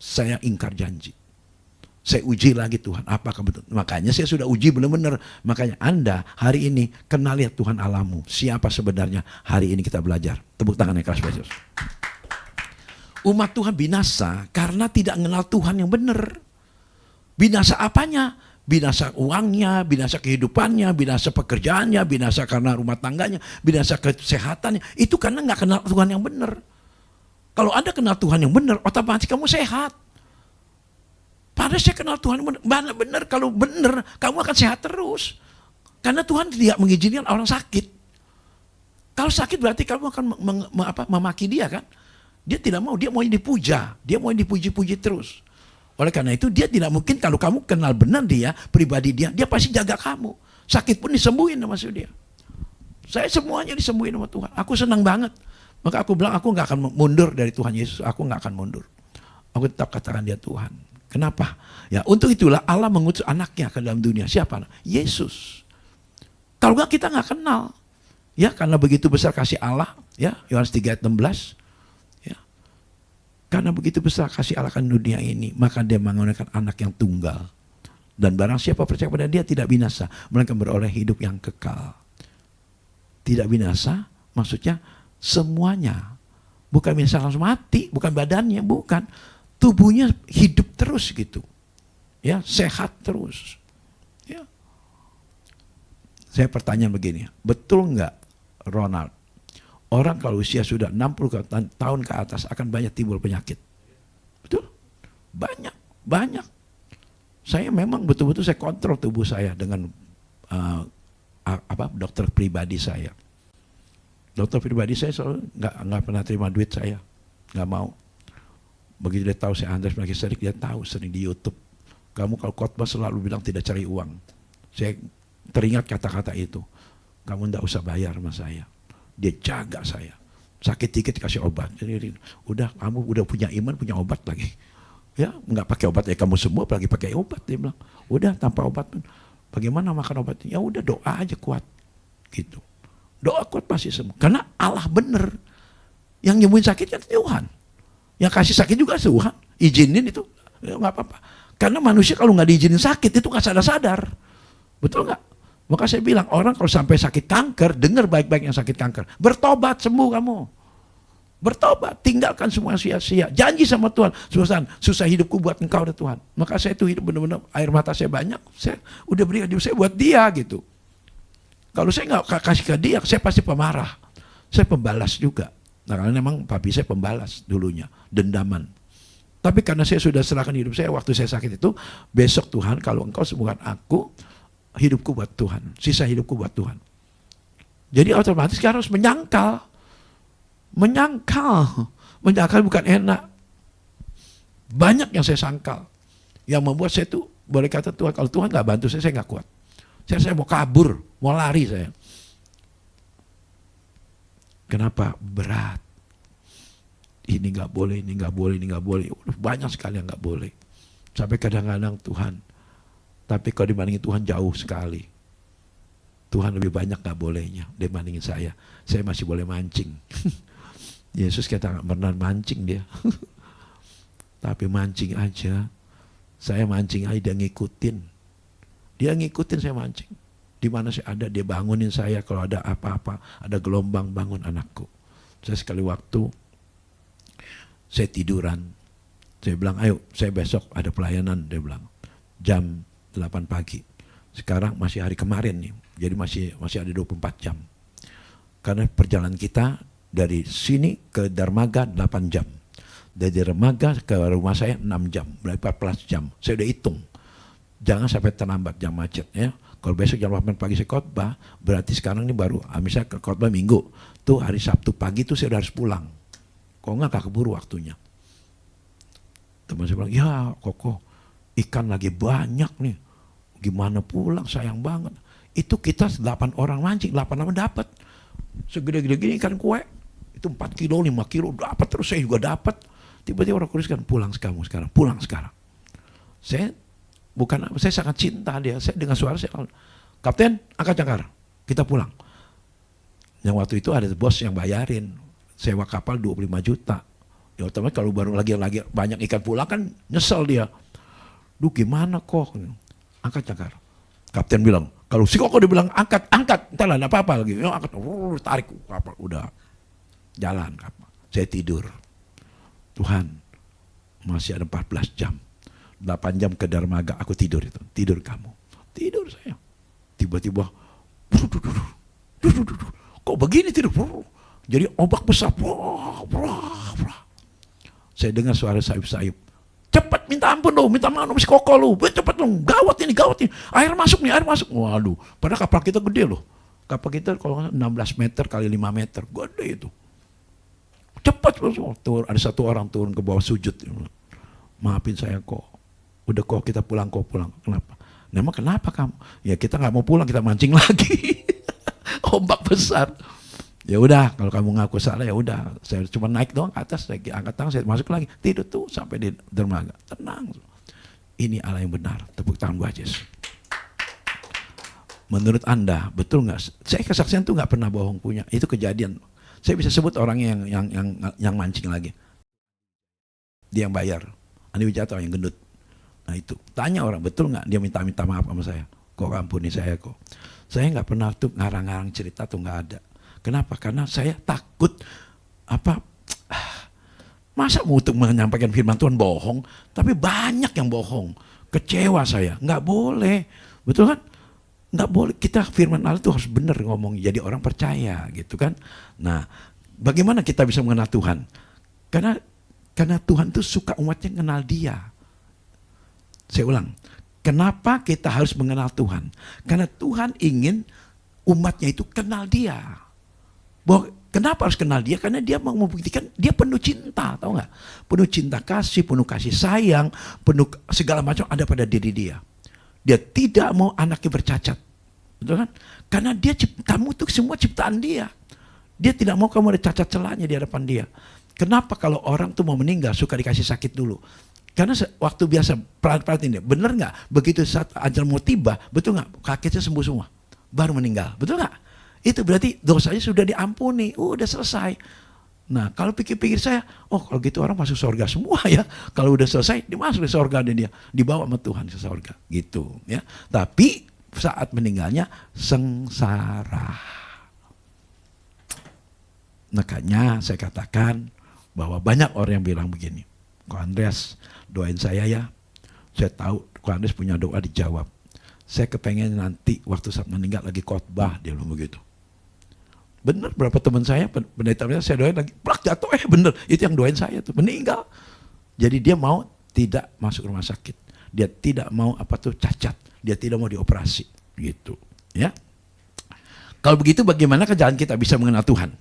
Saya ingkar janji. Saya uji lagi Tuhan, apakah betul? Makanya saya sudah uji benar-benar. Makanya Anda hari ini kenal lihat Tuhan Allahmu. Siapa sebenarnya? Hari ini kita belajar. Tepuk tangan yang keras, Yesus. Umat Tuhan binasa karena tidak mengenal Tuhan yang benar. Binasa apanya? Binasa uangnya, binasa kehidupannya, binasa pekerjaannya, binasa karena rumah tangganya, binasa kesehatannya. Itu karena nggak kenal Tuhan yang benar. Kalau Anda kenal Tuhan yang benar, otomatis kamu sehat. Padahal saya kenal Tuhan benar, kalau benar kamu akan sehat terus. Karena Tuhan tidak mengizinkan orang sakit. Kalau sakit berarti kamu akan memaki dia kan. Dia tidak mau, dia mau dipuja. Dia mau dipuji-puji terus. Oleh karena itu dia tidak mungkin kalau kamu kenal benar dia, pribadi dia pasti jaga kamu. Sakit pun disembuhin sama dia. Saya semuanya disembuhin sama Tuhan. Aku senang banget. Maka aku bilang aku gak akan mundur dari Tuhan Yesus. Aku gak akan mundur. Aku tetap katakan dia Tuhan. Kenapa? Ya untuk itulah Allah mengutus anaknya ke dalam dunia. Siapa? Yesus. Kalau enggak kita nggak kenal. Ya karena begitu besar kasih Allah. Ya Yohanes 3 ayat 16. Ya. Karena begitu besar kasih Allah akan dunia ini. Maka dia menggunakan anak yang tunggal. Dan barang siapa percaya pada dia tidak binasa. Melainkan beroleh hidup yang kekal. Tidak binasa maksudnya semuanya. Bukan binasa langsung mati. Bukan badannya. Bukan. Tubuhnya hidup terus gitu. Ya, sehat terus. Ya. Saya pertanyaan begini, betul enggak Ronald? Orang kalau usia sudah 60 tahun ke atas akan banyak timbul penyakit. Betul? Banyak. Saya memang betul-betul saya kontrol tubuh saya dengan dokter pribadi saya. Dokter pribadi saya selalu nggak pernah terima duit saya. Nggak mau. Begitu dia tahu saya Andreas Melkisedek, dia tahu sering di YouTube. Kamu kalau khotbah selalu bilang tidak cari uang. Saya teringat kata-kata itu. Kamu tidak usah bayar sama saya. Dia jaga saya. Sakit dikit kasih obat. Jadi udah kamu udah punya iman, punya obat lagi. Ya nggak pakai obat ya kamu semua, apalagi pakai obat dia bilang. Udah tanpa obat pun. Bagaimana makan obatnya? Ya udah doa aja kuat. Gitu. Doa kuat pasti sembuh. Karena Allah benar. Yang nyembuhin sakit kan Tuhan. Yang kasih sakit juga Tuhan, izinin itu ya, nggak apa-apa. Karena manusia kalau nggak diizinin sakit itu nggak sadar-sadar, betul nggak? Maka saya bilang orang kalau sampai sakit kanker, dengar baik-baik yang sakit kanker, bertobat sembuh kamu, bertobat, tinggalkan semua sia-sia, janji sama Tuhan, susah hidupku buat engkau ya Tuhan. Maka saya itu hidup benar-benar air mata saya banyak, saya udah berikan hidup saya buat dia gitu. Kalau saya nggak kasih ke dia, saya pasti pemarah, saya pembalas juga. Nah karena memang papi saya pembalas dulunya, dendaman. Tapi karena saya sudah serahkan hidup saya waktu saya sakit itu, besok Tuhan kalau engkau sembuhkan aku, hidupku buat Tuhan, sisa hidupku buat Tuhan. Jadi otomatis kita harus menyangkal. Menyangkal bukan enak. Banyak yang saya sangkal. Yang membuat saya tuh, boleh kata Tuhan, kalau Tuhan gak bantu saya gak kuat. Saya mau kabur, mau lari saya. Kenapa? Berat. Ini nggak boleh, ini nggak boleh, ini nggak boleh. Banyak sekali yang nggak boleh. Sampai kadang-kadang Tuhan. Tapi kalau dibandingin Tuhan jauh sekali. Tuhan lebih banyak nggak bolehnya dibandingin saya. Saya masih boleh mancing. Yesus kata nggak pernah mancing dia. Tapi mancing aja. Saya mancing aja, dia ngikutin. Dia ngikutin saya mancing. Di mana saya ada, dia bangunin saya kalau ada apa-apa, ada gelombang, bangun anakku. Saya sekali waktu, saya tiduran. Saya bilang, ayo, saya besok ada pelayanan. Dia bilang, jam 8 pagi. Sekarang masih hari kemarin nih, jadi masih ada 24 jam. Karena perjalanan kita dari sini ke Dermaga 8 jam. Dari Dermaga ke rumah saya 6 jam, berarti 14 jam. Saya udah hitung. Jangan sampai terlambat jam macet ya. Kalau besok jam 8 pagi saya khotbah, berarti sekarang ini baru, misalnya ke khotbah Minggu, tuh hari Sabtu pagi tuh saya udah harus pulang. Kok nggak keburu waktunya. Teman saya bilang, ya Koko, ikan lagi banyak nih. Gimana pulang, sayang banget. Itu kita 8 orang mancing, 8 orang dapat. Segede-gede gini ikan kue. Itu 4 kilo, 5 kilo dapat, terus saya juga dapat. Tiba-tiba orang kudus kan, pulang sekarang, pulang sekarang. Saya sangat cinta dia. Saya dengan suara saya, Kapten, angkat jangkar, kita pulang. Yang waktu itu ada bos yang bayarin sewa kapal 25 juta. Ya otomatis kalau baru lagi banyak ikan pulang kan nyesel dia. Duh gimana kok? Angkat jangkar. Kapten bilang, kalau si Koko dia bilang angkat, entar lah, apa-apa lagi. Ya, angkat, tarik kapal, udah jalan kapal. Saya tidur. Tuhan, masih ada 14 jam. 8 jam ke Dermaga, aku tidur itu. Tidur kamu. Tidur saya. Tiba-tiba, kok begini tidur? Jadi ombak besar. Saya dengar suara sayup-sayup. Cepat minta ampun lo, minta maaf si Koko lo. Cepat lo, gawat ini. Air masuk. Waduh, padahal kapal kita gede loh. Kapal kita kalau 16 meter kali 5 meter, gede itu. Cepat, turun. Ada satu orang turun ke bawah sujud. Maafin saya kok. Udah kok kita pulang. Kenapa? Memang kenapa kamu? Ya kita nggak mau pulang, kita mancing lagi. Ombak besar. Ya udah, kalau kamu ngaku salah ya udah. Saya cuma naik doang ke atas, saya angkat tangan, saya masuk lagi. Tidur tuh sampai di dermaga. Tenang. Ini Allah yang benar. Tepuk tangan buat Yesus. Menurut Anda, betul nggak? Saya kesaksian tuh nggak pernah bohong punya. Itu kejadian. Saya bisa sebut orangnya yang mancing lagi. Dia yang bayar. Andi Wijata yang gendut. Nah itu, tanya orang, betul nggak dia minta maaf sama saya? Kok ampuni saya kok. Saya nggak pernah tuh ngarang-ngarang cerita tuh nggak ada. Kenapa? Karena saya takut masa untuk menyampaikan firman Tuhan bohong, tapi banyak yang bohong. Kecewa saya, nggak boleh. Betul kan? Nggak boleh, kita firman Allah itu harus benar ngomong, jadi orang percaya gitu kan. Nah, bagaimana kita bisa mengenal Tuhan? Karena Tuhan itu suka umatnya kenal dia. Saya ulang, kenapa kita harus mengenal Tuhan? Karena Tuhan ingin umatnya itu kenal dia. Kenapa harus kenal dia? Karena dia mau membuktikan dia penuh cinta, tahu nggak? Penuh cinta kasih, penuh kasih sayang, penuh segala macam ada pada diri dia. Dia tidak mau anaknya bercacat. Betul kan? Karena kamu tuh semua ciptaan dia. Dia tidak mau kamu ada cacat celahnya di hadapan dia. Kenapa kalau orang tuh mau meninggal suka dikasih sakit dulu? Karena waktu biasa perhatiin dia, bener nggak? Begitu saat ajal mau tiba, betul nggak? Kakinya sembuh semua, baru meninggal, betul nggak? Itu berarti dosanya sudah diampuni, udah selesai. Nah kalau pikir-pikir saya, kalau gitu orang masuk surga semua ya. Kalau udah selesai, dimasuk di surga dan dia dibawa sama Tuhan ke surga, gitu ya. Tapi saat meninggalnya sengsara. Makanya saya katakan bahwa banyak orang yang bilang begini, Ko Andreas doain saya ya. Saya tahu Ko Andreas punya doa dijawab. Saya kepengen nanti waktu saat meninggal lagi khotbah, dia bilang begitu. Bener, berapa teman saya, pendeta saya doain lagi, plak jatuh, bener, itu yang doain saya tuh, meninggal. Jadi dia mau tidak masuk rumah sakit, dia tidak mau cacat, dia tidak mau dioperasi, gitu, ya. Kalau begitu bagaimana jalan kita bisa mengenal Tuhan?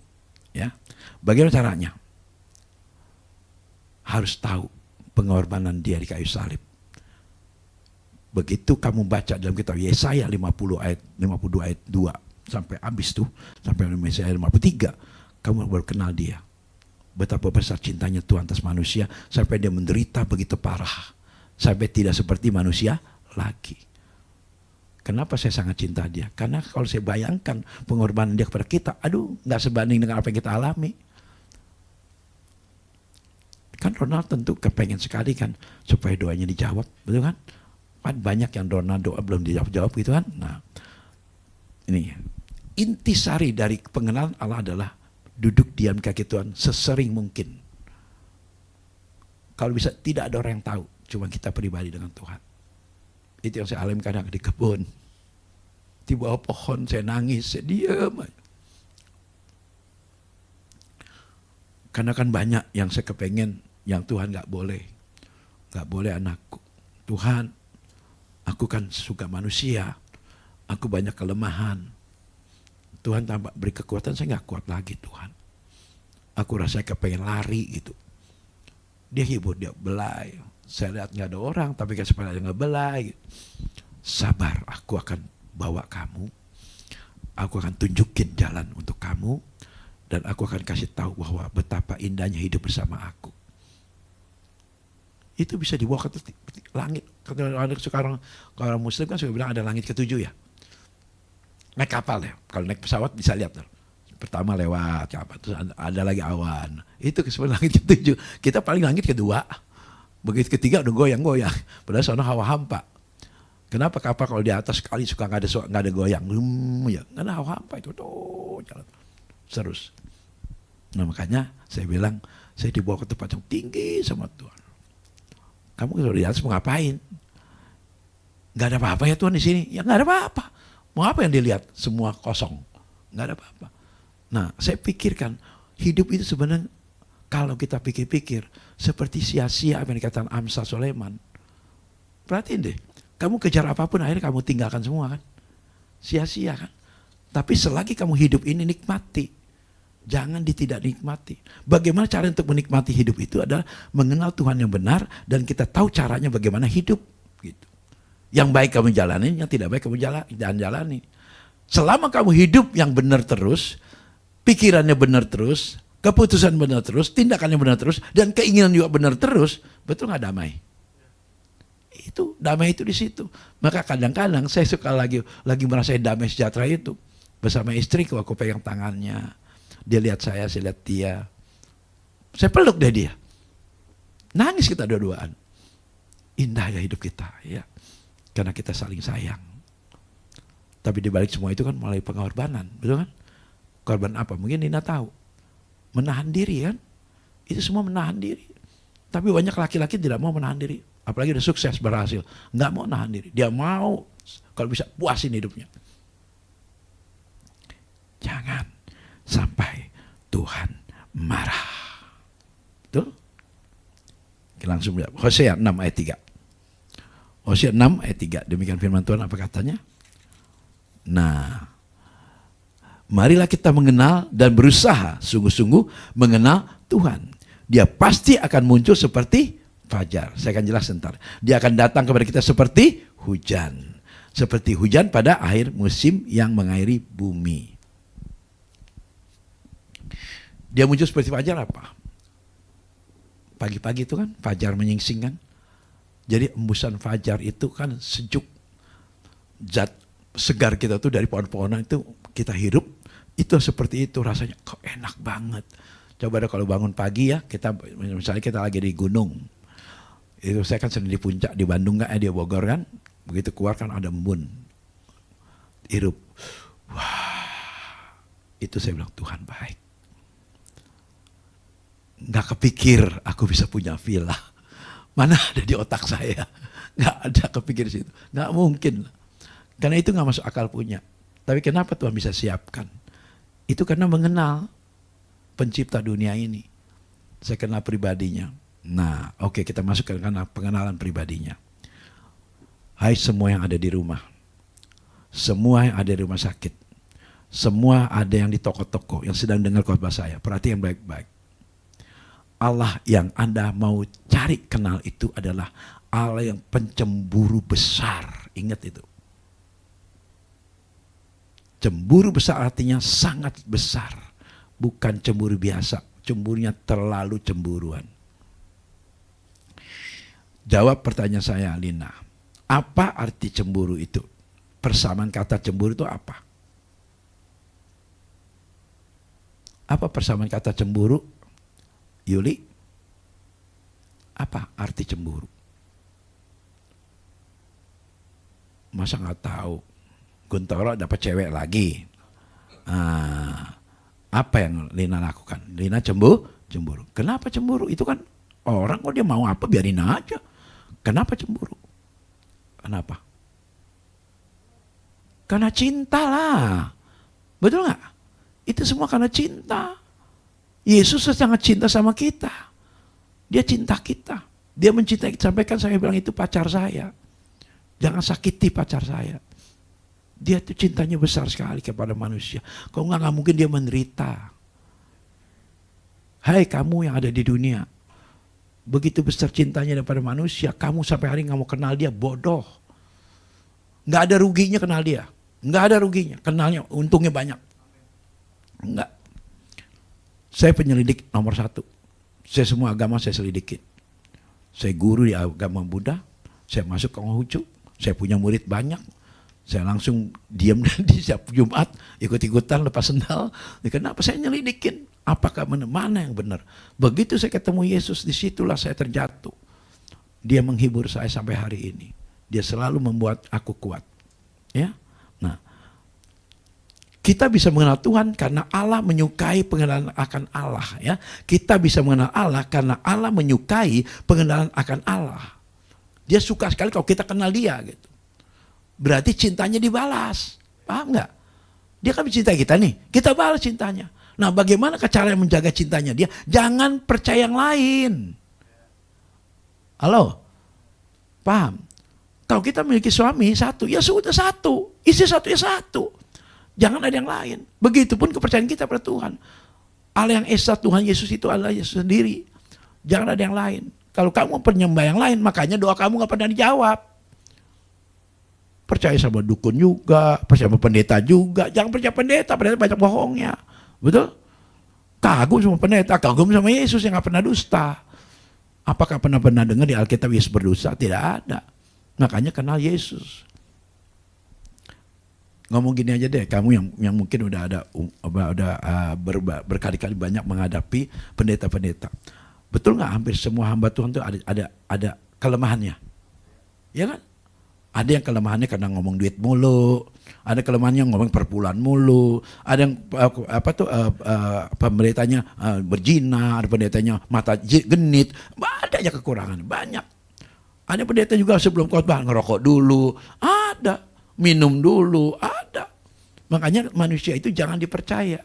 Ya, bagaimana caranya? Harus tahu pengorbanan dia di kayu salib. Begitu kamu baca dalam kitab Yesaya 52 ayat 2 sampai habis tuh, sampai Yesaya 53, kamu baru kenal dia. Betapa besar cintanya Tuhan atas manusia sampai dia menderita begitu parah, sampai tidak seperti manusia lagi. Kenapa saya sangat cinta dia? Karena kalau saya bayangkan pengorbanan dia kepada kita, nggak sebanding dengan apa yang kita alami. Kan Ronald tentu kepengen sekali kan supaya doanya dijawab, betul kan? Kan banyak yang doa belum dijawab gitu kan. Nah, ini intisari dari pengenalan Allah adalah duduk diam kaki Tuhan sesering mungkin. Kalau bisa tidak ada orang yang tahu, cuma kita pribadi dengan Tuhan. Itu yang saya alami kadang di kebun. Di bawah pohon saya nangis, saya diam aja. Karena kan banyak yang saya kepengen, yang Tuhan gak boleh. Gak boleh anakku. Tuhan, aku kan suka manusia. Aku banyak kelemahan. Tuhan tambah beri kekuatan, saya gak kuat lagi Tuhan. Aku rasanya kepengen lari gitu. Dia hibur, dia belai. Saya lihat gak ada orang, tapi kan sebenarnya gak belai. Sabar, aku akan bawa kamu. Aku akan tunjukin jalan untuk kamu. Dan aku akan kasih tahu bahwa betapa indahnya hidup bersama aku. Itu bisa dibawa ke langit. Sekarang kalau orang Muslim kan sudah bilang ada langit ketujuh ya. Naik kapal ya. Kalau naik pesawat bisa lihat. Pertama lewat apa, terus ada lagi awan. Itu sebenarnya langit ketujuh. Kita paling langit kedua. Begitu ketiga udah goyang-goyang. Padahal sana hawa hampa. Kenapa kapal kalau di atas sekali suka nggak ada goyang, ya nggak ada hawa hampa itu tuh jalan terus. Nah makanya saya bilang saya dibawa ke tempat yang tinggi sama Tuhan. Kamu kalau di atas mau ngapain? Nggak ada apa-apa ya Tuhan di sini. Ya nggak ada apa-apa. Mau apa yang dilihat? Semua kosong. Nggak ada apa-apa. Nah saya pikirkan hidup itu sebenarnya kalau kita pikir-pikir seperti sia-sia apa yang dikatakan Amsal Sulaiman. Perhatiin deh. Kamu kejar apapun akhirnya kamu tinggalkan semua kan. Sia-sia kan. Tapi selagi kamu hidup ini nikmati. Jangan tidak nikmati. Bagaimana cara untuk menikmati hidup itu adalah mengenal Tuhan yang benar dan kita tahu caranya bagaimana hidup gitu. Yang baik kamu jalanin, yang tidak baik kamu jangan jalani. Selama kamu hidup yang benar terus, pikirannya benar terus, keputusan benar terus, tindakannya benar terus, dan keinginan juga benar terus, betul nggak damai? Itu damai itu di situ. Maka kadang-kadang saya suka lagi merasa damai sejahtera itu bersama istriku. Aku pegang tangannya, dia lihat saya lihat dia. Saya peluk dia. Nangis kita dua-duaan. Indah ya hidup kita, ya. Karena kita saling sayang. Tapi di balik semua itu kan mulai pengorbanan, betul kan? Korban apa? Mungkin Nina tahu. Menahan diri kan? Itu semua menahan diri. Tapi banyak laki-laki tidak mau menahan diri. Apalagi udah sukses, berhasil. Nggak mau nahan diri. Dia mau kalau bisa puasin hidupnya. Jangan sampai Tuhan marah. Betul? Oke, langsung lihat. Hosea 6 ayat 3. Hosea 6 ayat 3. Demikian firman Tuhan apa katanya? Nah, marilah kita mengenal dan berusaha sungguh-sungguh mengenal Tuhan. Dia pasti akan muncul seperti fajar. Saya akan jelas sebentar. Dia akan datang kepada kita seperti hujan. Seperti hujan pada akhir musim yang mengairi bumi. Dia muncul seperti fajar apa? Pagi-pagi itu kan fajar menyingsing kan. Jadi embusan fajar itu kan sejuk. Zat segar kita tuh dari pohon-pohonan itu kita hirup. Itu seperti itu rasanya. Kok enak banget. Coba deh kalau bangun pagi ya, kita misalnya kita lagi di gunung. Itu saya kan sering di puncak di Bandung kan, di Bogor kan. Begitu keluar kan ada embun. Hirup. Wah. Itu saya bilang Tuhan baik. Nggak kepikir aku bisa punya villa. Mana ada di otak saya. Nggak ada kepikir situ. Nggak mungkin. Karena itu nggak masuk akal punya. Tapi kenapa Tuhan bisa siapkan? Itu karena mengenal pencipta dunia ini. Saya kenal pribadinya. Nah, oke, kita masuk ke pengenalan pribadinya. Hai semua yang ada di rumah. Semua yang ada di rumah sakit. Semua ada yang di toko-toko yang sedang dengar khotbah saya. Perhatikan baik-baik. Allah yang Anda mau cari kenal itu adalah Allah yang pencemburu besar. Ingat itu. Cemburu besar artinya sangat besar. Bukan cemburu biasa. Cemburunya terlalu cemburuan. Jawab pertanyaan saya, Lina. Apa arti cemburu itu? Persamaan kata cemburu itu apa? Apa persamaan kata cemburu? Yuli? Apa arti cemburu? Masa nggak tahu? Guntoro dapat cewek lagi. Apa yang Lina lakukan? Lina cemburu. Kenapa cemburu? Itu kan orang kok dia mau apa biarin aja. Kenapa cemburu? Kenapa? Karena cinta lah. Betul nggak? Itu semua karena cinta. Yesus sangat cinta sama kita. Dia cinta kita. Dia mencintai kita. Sampai kan saya bilang itu pacar saya. Jangan sakiti pacar saya. Dia tuh cintanya besar sekali kepada manusia. Kalau nggak mungkin dia menderita. Hai kamu yang ada di dunia. Begitu besar cintanya daripada manusia. Kamu sampai hari nggak mau kenal dia, bodoh. Nggak ada ruginya kenal dia. Nggak ada ruginya. Kenalnya untungnya banyak. Enggak. Saya penyelidik nomor 1. Saya semua agama saya selidikin. Saya guru di agama Buddha. Saya masuk ke Konghucu. Saya punya murid banyak. Saya langsung diam di setiap Jumat. Ikut-ikutan lepas sendal. Kenapa saya nyelidikin? Apakah mana yang benar? Begitu saya ketemu Yesus, disitulah saya terjatuh. Dia menghibur saya sampai hari ini. Dia selalu membuat aku kuat. Ya, nah, kita bisa mengenal Tuhan karena Allah menyukai pengenalan akan Allah. Ya, kita bisa mengenal Allah karena Allah menyukai pengenalan akan Allah. Dia suka sekali kalau kita kenal Dia, gitu. Berarti cintanya dibalas, paham nggak? Dia kan mencintai kita nih, kita balas cintanya. Nah, bagaimana cara menjaga cintanya dia? Jangan percaya yang lain. Halo? Paham? Kalau kita memiliki suami satu, ya sudah satu. Istri satu, ya satu. Jangan ada yang lain. Begitupun kepercayaan kita pada Tuhan. Allah yang Esa, Tuhan Yesus itu Allah Yesus sendiri. Jangan ada yang lain. Kalau kamu penyembah yang lain, makanya doa kamu gak pernah dijawab. Percaya sama dukun juga, percaya sama pendeta juga. Jangan percaya pendeta banyak bohongnya. Betul? Kagum sama pendeta, kagum sama Yesus yang gak pernah dusta. Apakah pernah dengar di Alkitab Yesus berdosa? Tidak ada. Makanya kenal Yesus. Ngomong gini aja deh, kamu yang mungkin udah berkali-kali banyak menghadapi pendeta-pendeta. Betul nggak? Hampir semua hamba Tuhan tuh ada kelemahannya, ya kan? Ada yang kelemahannya karena ngomong duit mulu, ada kelemahannya ngomong perpuluhan mulu, ada yang pendetanya berzina, ada pendetanya mata genit, ada aja kekurangan banyak. Ada pendeta juga sebelum khotbah ngerokok dulu, ada minum dulu, ada. Makanya manusia itu jangan dipercaya.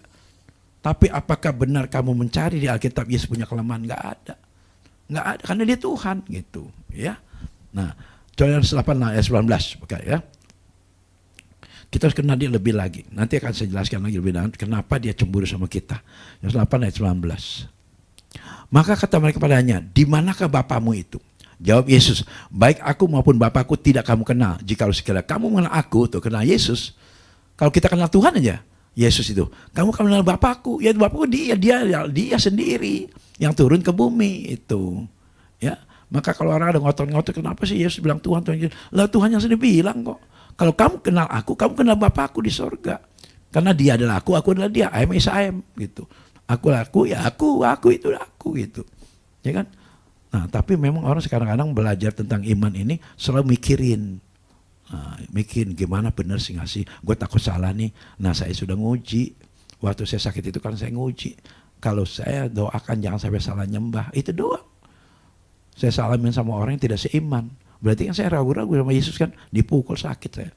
Tapi apakah benar kamu mencari di Alkitab Yesus punya kelemahan? Nggak ada. Nggak ada, karena dia Tuhan gitu. Ya. Nah, Yohanes 8 ayat 19. Okay, ya. Kita harus kenal dia lebih lagi. Nanti akan saya jelaskan lagi lebih lanjut kenapa dia cemburu sama kita. Yohanes 8 ayat 19. Maka kata mereka kepadanya, di manakah Bapamu itu? Jawab Yesus, baik aku maupun Bapakku tidak kamu kenal. Jikalau sekiranya kamu mengenal aku, tuh kenal Yesus. Kalau kita kenal Tuhan aja, Yesus itu, kamu kenal Bapakku. Ya Bapakku dia sendiri yang turun ke bumi itu. Ya, maka kalau orang ada ngotot-ngotot, kenapa sih Yesus bilang Tuhan? Lah Tuhan yang sendiri bilang kok. Kalau kamu kenal aku, kamu kenal Bapakku di sorga. Karena dia adalah aku adalah dia. I am is I am gitu. Aku ya aku itu aku gitu. Ya kan? Nah, tapi memang orang sekarang-kadang belajar tentang iman ini selalu mikirin. Mikirin gimana benar sih nggak sih? Gue takut salah nih. Nah, saya sudah nguji. Waktu saya sakit itu kan saya nguji. Kalau saya doakan jangan sampai salah nyembah. Itu doang. Saya salamin sama orang yang tidak seiman. Berarti kan saya ragu-ragu sama Yesus kan. Dipukul sakit saya.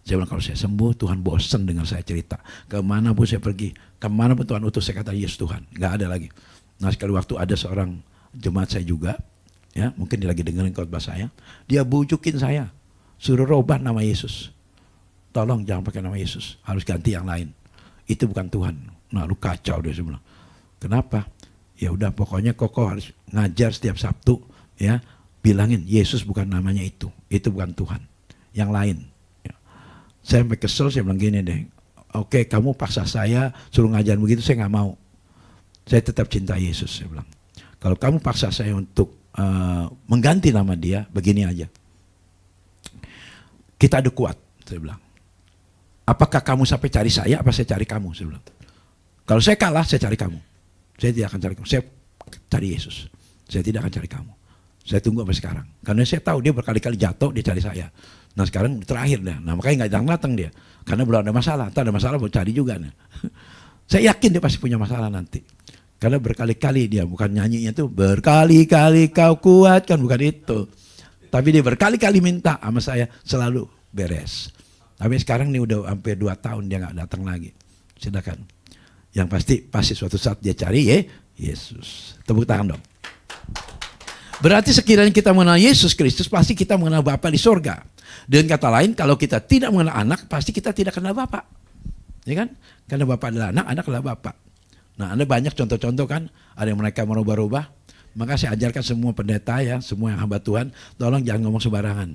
Saya bilang kalau saya sembuh Tuhan bosan dengan saya cerita. Kemana pun saya pergi. Kemana pun Tuhan utus saya kata Yesus Tuhan. Gak ada lagi. Nah sekali waktu ada seorang jemaat saya juga, ya mungkin dia lagi dengerin khotbah saya, dia bujukin saya, suruh robah nama Yesus. Tolong jangan pakai nama Yesus, harus ganti yang lain. Itu bukan Tuhan. Nah lu kacau dia bilang. Kenapa? Ya udah pokoknya Koko harus ngajar setiap Sabtu, ya bilangin Yesus bukan namanya itu bukan Tuhan, yang lain. Ya. Saya sampai kesel, saya bilang gini deh, oke kamu paksa saya suruh ngajar begitu, saya nggak mau. Saya tetap cinta Yesus, saya bilang. Kalau kamu paksa saya untuk mengganti nama dia, begini aja. Kita adu kuat, saya bilang. Apakah kamu sampai cari saya, apa saya cari kamu, saya bilang. Kalau saya kalah, saya cari kamu. Saya tidak akan cari kamu, saya cari Yesus. Saya tidak akan cari kamu. Saya tunggu sampai sekarang. Karena saya tahu dia berkali-kali jatuh, dia cari saya. Nah sekarang terakhir dah, nah makanya nggak datang dia. Karena belum ada masalah, tak ada masalah mau cari juga. Nah. Saya yakin dia pasti punya masalah nanti. Karena berkali-kali dia, bukan nyanyinya tuh berkali-kali kau kuatkan, bukan itu. Tapi dia berkali-kali minta sama saya selalu beres. Tapi sekarang nih udah hampir 2 tahun dia nggak datang lagi. Silakan. Yang pasti suatu saat dia cari Yesus. Tepuk tangan dong. Berarti sekiranya kita mengenal Yesus Kristus, pasti kita mengenal Bapa di sorga. Dengan kata lain, kalau kita tidak mengenal anak, pasti kita tidak kenal Bapa. Ya kan? Karena Bapa adalah anak, anak adalah Bapa. Nah, Anda banyak contoh-contoh kan, ada yang mereka merubah-rubah. Maka saya ajarkan semua pendeta ya, semua yang hamba Tuhan, tolong jangan ngomong sembarangan.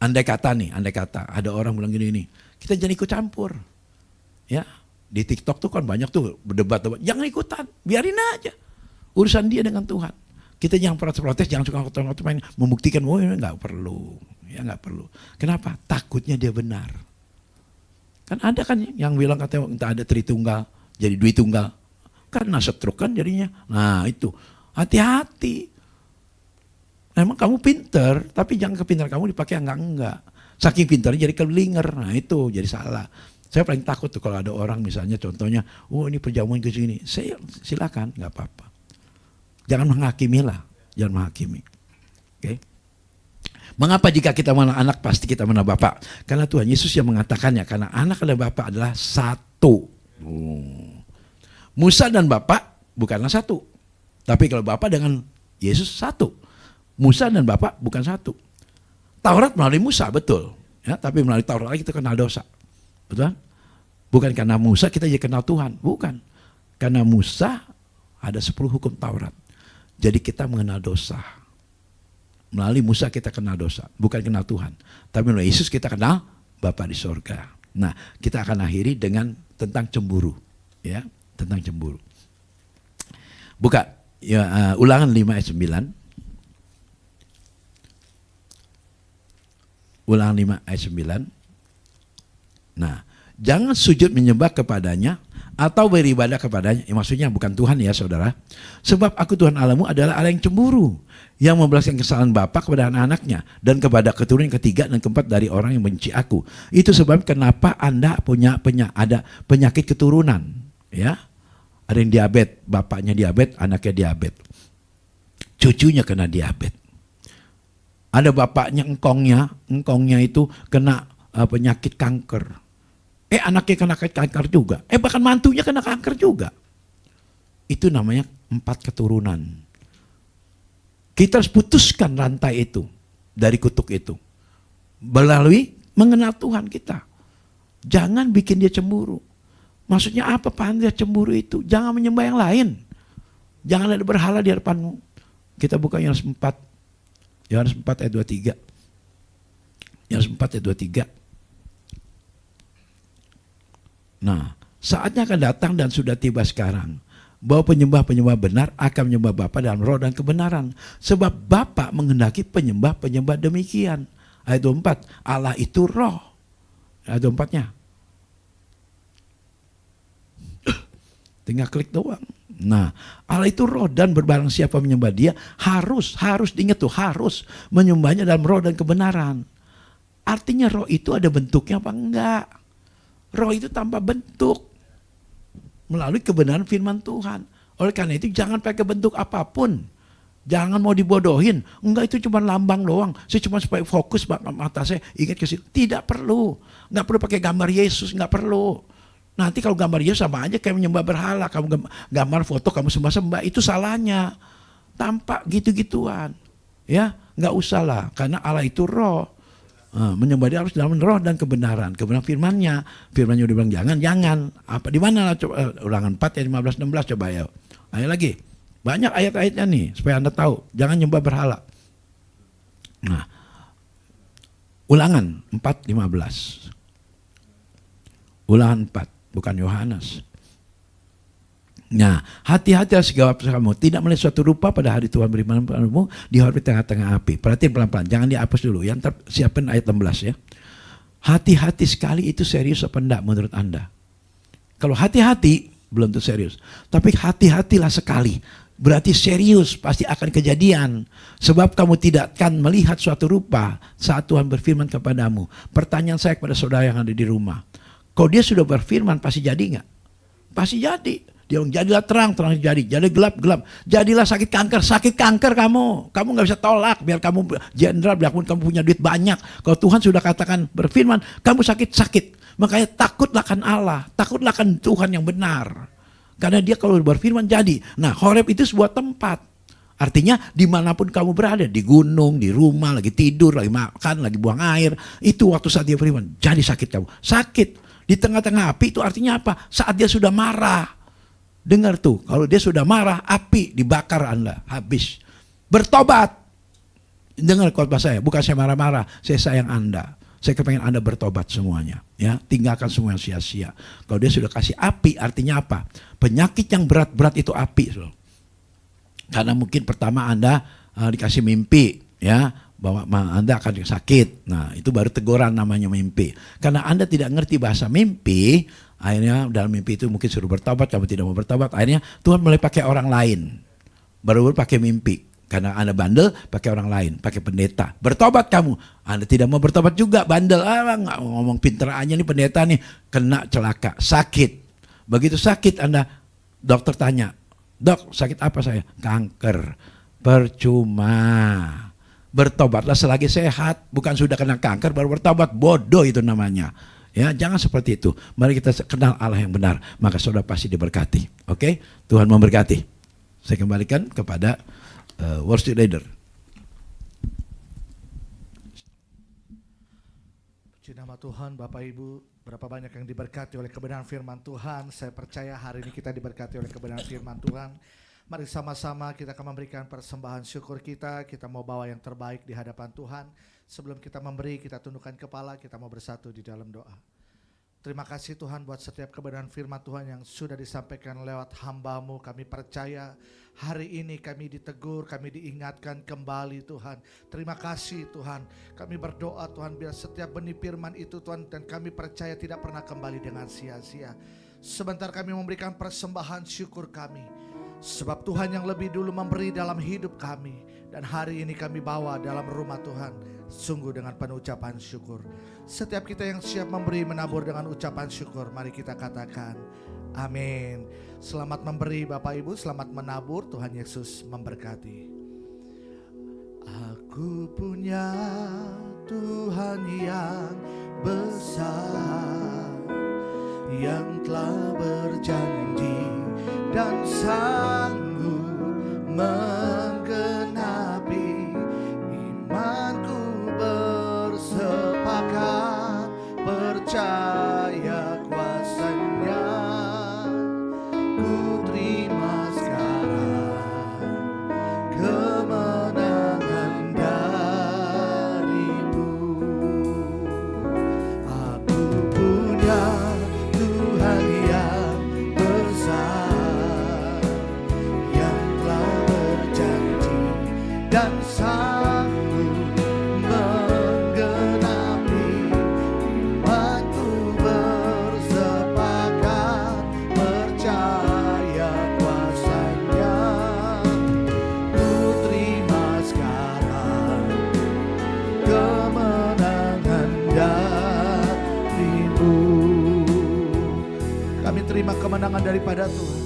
Andai kata ada orang bilang gini, kita jangan ikut campur. Ya, di TikTok tuh kan banyak tuh berdebat, jangan ikutan, biarin aja. Urusan dia dengan Tuhan. Kita jangan protes, jangan suka main membuktikan, oh ini nggak perlu, ya nggak perlu. Kenapa? Takutnya dia benar. Kan ada kan yang bilang katanya entah ada Tritunggal, jadi Dwi Tunggal. Karena stroke kan jadinya. Nah itu, hati-hati. Emang kamu pinter, tapi jangan kepintaran kamu dipakai enggak. Saking pintarnya jadi kelinger, nah itu jadi salah. Saya paling takut tuh kalau ada orang misalnya contohnya, oh ini perjamuan ke sini. Saya silakan, nggak apa-apa. Jangan menghakimi lah, jangan menghakimi. Oke. Mengapa jika kita mengenal anak pasti kita mengenal Bapa? Karena Tuhan Yesus yang mengatakannya, karena anak dan Bapa adalah satu. Musa dan Bapa bukanlah satu. Tapi kalau Bapa dengan Yesus satu. Musa dan Bapa bukan satu. Taurat melalui Musa, betul. Ya, tapi melalui Taurat kita kenal dosa. Betul? Bukan karena Musa kita jadi kenal Tuhan. Bukan. Karena Musa ada 10 hukum Taurat. Jadi kita mengenal dosa. Melalui Musa kita kenal dosa. Bukan kenal Tuhan. Tapi melalui Yesus kita kenal Bapa di sorga. Nah, kita akan akhiri dengan tentang cemburu. Ya, tentang cemburu. Buka ya, Ulangan 5 ayat 9. Ulangan 5 ayat 9. Nah, jangan sujud menyembah kepadanya atau beribadah kepadanya. Maksudnya bukan Tuhan ya saudara. Sebab aku Tuhan Allahmu adalah Allah yang cemburu, yang membalaskan kesalahan bapa kepada anak-anaknya dan kepada keturunan ketiga dan keempat dari orang yang benci aku. Itu sebab kenapa Anda ada penyakit keturunan. Ya, ada yang diabetes, bapaknya diabetes, anaknya diabetes. Cucunya kena diabetes. Ada bapaknya engkongnya itu kena penyakit kanker. Anaknya kena kanker juga. Bahkan mantunya kena kanker juga. Itu namanya 4 keturunan. Kita harus putuskan rantai itu dari kutuk itu. Melalui mengenal Tuhan kita. Jangan bikin dia cemburu. Maksudnya apa Pak dia cemburu itu? Jangan menyembah yang lain. Jangan ada berhala di hadapanmu. Kita buka Yohanes 4. Yohanes 4 ayat 23. Yohanes 4 ayat 23. Nah, saatnya akan datang dan sudah tiba sekarang bahwa penyembah-penyembah benar akan menyembah Bapa dalam roh dan kebenaran. Sebab Bapa menghendaki penyembah-penyembah demikian. Ayat 24, Allah itu roh. Ayat 24-nya. Tinggal klik doang. Nah, Allah itu roh dan berbarang siapa menyembah dia harus diingat tuh, harus menyembahnya dalam roh dan kebenaran. Artinya roh itu ada bentuknya apa enggak? Roh itu tanpa bentuk. Melalui kebenaran firman Tuhan. Oleh karena itu jangan pakai bentuk apapun. Jangan mau dibodohin. Enggak, itu cuma lambang doang. Saya cuma supaya fokus mata saya ingat ke situ. Tidak perlu. Enggak perlu pakai gambar Yesus, enggak perlu. Nanti kalau gambar Yesus sama aja kayak menyembah berhala. Kamu gambar foto kamu sembah-sembah, itu salahnya. Tampak gitu-gituan. Ya, enggak usah lah. Karena Allah itu roh. Menyembah dia harus dalam roh dan kebenaran. Kebenaran firman-Nya. Firman-Nya udah bilang jangan. Apa di mana lah coba Ulangan 4 ayat 15 16 coba ya. Ayo lagi. Banyak ayat-ayatnya nih supaya Anda tahu. Jangan nyembah berhala. Nah. Ulangan 4 15. Ulangan 4, bukan Yohanes. Nah, hati-hati segala kamu tidak melihat suatu rupa pada hari Tuhan beriman padamu dihormati di tengah-tengah api. Perhatiin pelan-pelan, jangan dihapus dulu. Yang siapin ayat 16 ya. Hati-hati sekali itu serius apa enggak menurut Anda? Kalau hati-hati belum tentu serius. Tapi hati-hatilah sekali. Berarti serius, pasti akan kejadian. Sebab kamu tidak akan melihat suatu rupa saat Tuhan berfirman kepadamu. Pertanyaan saya kepada saudara yang ada di rumah. Kalau dia sudah berfirman pasti jadi enggak? Pasti jadi. Dia bilang, jadilah terang, terang jadi. Jadi gelap, gelap. Jadilah sakit kanker kamu. Kamu nggak bisa tolak, biar kamu jenderal, biarpun kamu punya duit banyak. Kalau Tuhan sudah katakan berfirman, kamu sakit. Makanya takutlah akan Allah, takutlah akan Tuhan yang benar. Karena dia kalau berfirman jadi. Nah, Horeb itu sebuah tempat. Artinya dimanapun kamu berada, di gunung, di rumah, lagi tidur, lagi makan, lagi buang air, itu waktu saat dia firman, jadi sakit kamu. Sakit di tengah-tengah api itu artinya apa? Saat dia sudah marah. Dengar tuh, kalau dia sudah marah, api dibakar Anda, habis. Bertobat. Dengar khotbah saya, bukan saya marah-marah, saya sayang Anda. Saya kepengen Anda bertobat semuanya, ya, tinggalkan semua yang sia-sia. Kalau dia sudah kasih api, artinya apa? Penyakit yang berat-berat itu api, so. Karena mungkin pertama Anda dikasih mimpi, ya, bahwa Anda akan sakit. Nah, itu baru teguran namanya mimpi. Karena Anda tidak ngerti bahasa mimpi, akhirnya dalam mimpi itu mungkin suruh bertobat, kamu tidak mau bertobat. Akhirnya Tuhan mulai pakai orang lain. Baru pakai mimpi. Karena Anda bandel, pakai orang lain, pakai pendeta. Bertobat kamu. Anda tidak mau bertobat juga, bandel. Nggak ngomong pinter aja nih pendeta nih. Kena celaka, sakit. Begitu sakit Anda, dokter tanya, Dok, sakit apa saya? Kanker. Percuma. Bertobatlah selagi sehat. Bukan sudah kena kanker baru bertobat. Bodoh itu namanya. Ya, jangan seperti itu. Mari kita kenal Allah yang benar. Maka saudara pasti diberkati. Oke? Tuhan memberkati. Saya kembalikan kepada worship leader. Puji nama Tuhan, Bapak Ibu. Berapa banyak yang diberkati oleh kebenaran firman Tuhan. Saya percaya hari ini kita diberkati oleh kebenaran firman Tuhan. Mari sama-sama kita akan memberikan persembahan syukur kita. Kita mau bawa yang terbaik di hadapan Tuhan. Sebelum kita memberi, kita tundukkan kepala, kita mau bersatu di dalam doa. Terima kasih Tuhan buat setiap kebenaran firman Tuhan yang sudah disampaikan lewat hamba-Mu. Kami percaya hari ini kami ditegur, kami diingatkan kembali Tuhan. Terima kasih Tuhan. Kami berdoa Tuhan biar setiap benih firman itu Tuhan, dan kami percaya tidak pernah kembali dengan sia-sia. Sebentar kami memberikan persembahan syukur kami. Sebab Tuhan yang lebih dulu memberi dalam hidup kami. Dan hari ini kami bawa dalam rumah Tuhan sungguh dengan penuh ucapan syukur. Setiap kita yang siap memberi menabur dengan ucapan syukur, mari kita katakan amin. Selamat memberi Bapak Ibu, selamat menabur. Tuhan Yesus memberkati. Aku punya Tuhan yang besar, yang telah berjanji dan sanggup menggenapi. Imanku bersepakat, percaya kuasanya. Ku terima sekarang kemenangan darimu. Aku punya Tuhan yang besar, yang telah berjanji dan sanggup menggenapi. Imanku bersepakat, percaya kuasanya. Ku terima sekarang kemenangan darimu. Kami terima kemenangan daripada Tuhan.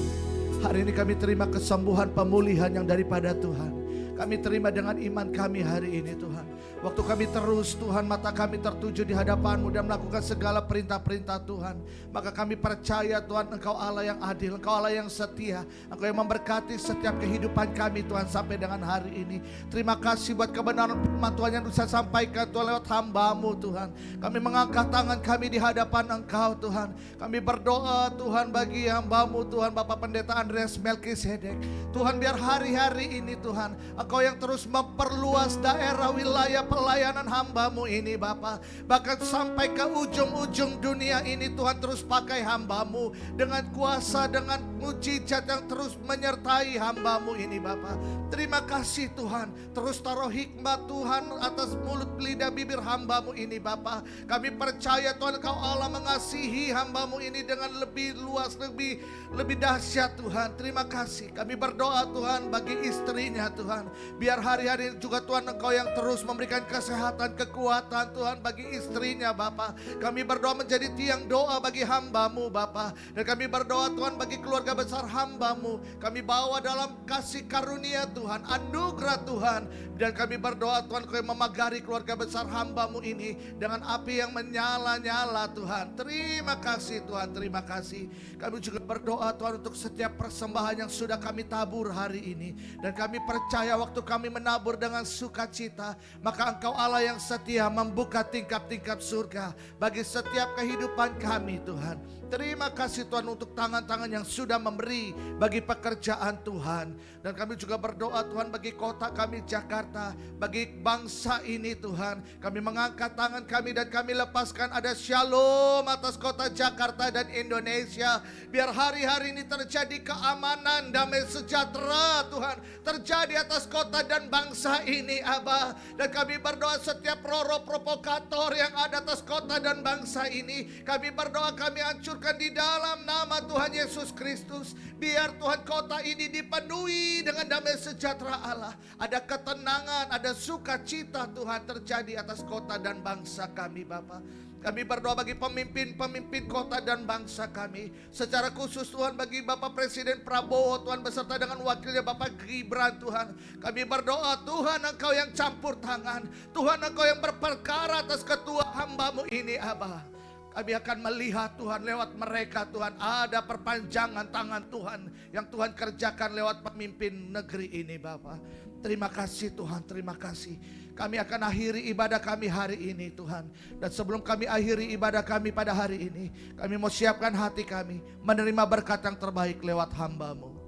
Hari ini kami terima kesembuhan, pemulihan yang daripada Tuhan. Kami terima dengan iman kami hari ini Tuhan. Waktu kami terus Tuhan, mata kami tertuju di hadapan-Mu dan melakukan segala perintah-perintah Tuhan. Maka kami percaya Tuhan, Engkau Allah yang adil, Engkau Allah yang setia, Engkau yang memberkati setiap kehidupan kami Tuhan sampai dengan hari ini. Terima kasih buat kebenaran firman Tuhan yang bisa sampaikan Tuhan lewat hamba-Mu Tuhan. Kami mengangkat tangan kami di hadapan Engkau Tuhan. Kami berdoa Tuhan bagi hamba-Mu Tuhan, Bapak Pendeta Andreas Melkisedek. Tuhan biar hari-hari ini Tuhan, Engkau yang terus memperluas daerah wilayah pelayanan hamba-Mu ini Bapa. Bahkan sampai ke ujung-ujung dunia ini Tuhan, terus pakai hamba-Mu dengan kuasa, dengan mujizat yang terus menyertai hamba-Mu ini Bapa. Terima kasih Tuhan, terus taruh hikmat Tuhan atas mulut lidah bibir hamba-Mu ini Bapa. Kami percaya Tuhan, Engkau Allah mengasihi hamba-Mu ini dengan lebih luas, lebih dahsyat Tuhan. Terima kasih. Kami berdoa Tuhan bagi istrinya Tuhan. Biar hari-hari juga Tuhan Engkau yang terus memberikan kesehatan, kekuatan Tuhan bagi istrinya Bapa. Kami berdoa menjadi tiang doa bagi hamba-Mu Bapa. Dan kami berdoa Tuhan bagi keluarga besar hamba-Mu. Kami bawa dalam kasih karunia Tuhan, anugerah Tuhan. Dan kami berdoa Tuhan Kau yang memagari keluarga besar hamba-Mu ini dengan api yang menyala-nyala Tuhan. Terima kasih Tuhan, terima kasih. Kami juga berdoa Tuhan untuk setiap persembahan yang sudah kami tabur hari ini. Dan kami percaya waktu kami menabur dengan sukacita, maka Engkau Allah yang setia membuka tingkap-tingkap surga bagi setiap kehidupan kami Tuhan. Terima kasih Tuhan untuk tangan-tangan yang sudah memberi bagi pekerjaan Tuhan. Dan kami juga berdoa Tuhan bagi kota kami Jakarta, bagi bangsa ini Tuhan. Kami mengangkat tangan kami dan kami lepaskan ada shalom atas kota Jakarta dan Indonesia. Biar hari-hari ini terjadi keamanan, damai sejahtera Tuhan terjadi atas kota dan bangsa ini Abah. Dan kami berdoa setiap roh-roh provokator yang ada atas kota dan bangsa ini, kami berdoa kami hancurkan di dalam nama Tuhan Yesus Kristus. Biar Tuhan kota ini dipenuhi dengan damai sejahtera Allah. Ada ketenangan, ada sukacita Tuhan terjadi atas kota dan bangsa kami Bapa. Kami berdoa bagi pemimpin-pemimpin kota dan bangsa kami. Secara khusus Tuhan bagi Bapak Presiden Prabowo Tuhan beserta dengan wakilnya Bapak Gibran Tuhan. Kami berdoa Tuhan Engkau yang campur tangan. Tuhan Engkau yang berperkara atas ketua hamba-Mu ini Abah. Kami akan melihat Tuhan lewat mereka Tuhan. Ada perpanjangan tangan Tuhan yang Tuhan kerjakan lewat pemimpin negeri ini Bapak. Terima kasih Tuhan, terima kasih. Kami akan akhiri ibadah kami hari ini Tuhan. Dan sebelum kami akhiri ibadah kami pada hari ini, kami mau siapkan hati kami menerima berkat yang terbaik lewat hamba-Mu.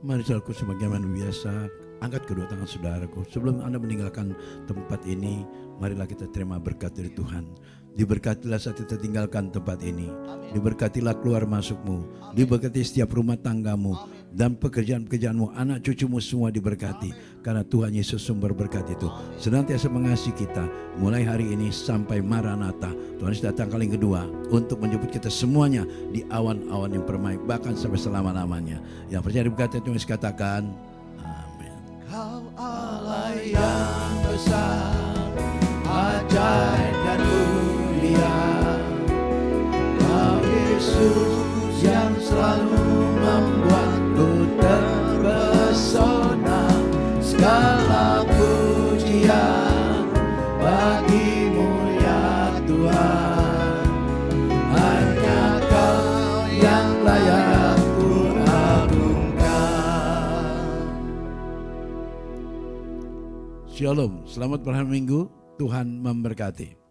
Mari saudaraku sebagaimana biasa, angkat kedua tangan saudaraku. Sebelum Anda meninggalkan tempat ini, marilah kita terima berkat dari Tuhan. Diberkatilah saat kita tinggalkan tempat ini. Diberkatilah keluar masukmu. Diberkati setiap rumah tanggamu. Dan pekerjaan-pekerjaanmu, anak cucumu semua diberkati. Karena Tuhan Yesus sumber berkat itu senantiasa mengasihi kita. Mulai hari ini sampai Maranatha. Tuhan Yesus datang kali kedua untuk menjemput kita semuanya di awan-awan yang permai. Bahkan sampai selama-lamanya. Yang percaya diberkati Tuhan Yesus katakan amin. Kau Allah Yang besar, ajaib dan mulia, Kau Yesus yang selalu membuatku terpesona. Segala pujian bagimu ya Tuhan, hanya Kau yang layak ku agungkan. Shalom, selamat berhari Minggu, Tuhan memberkati.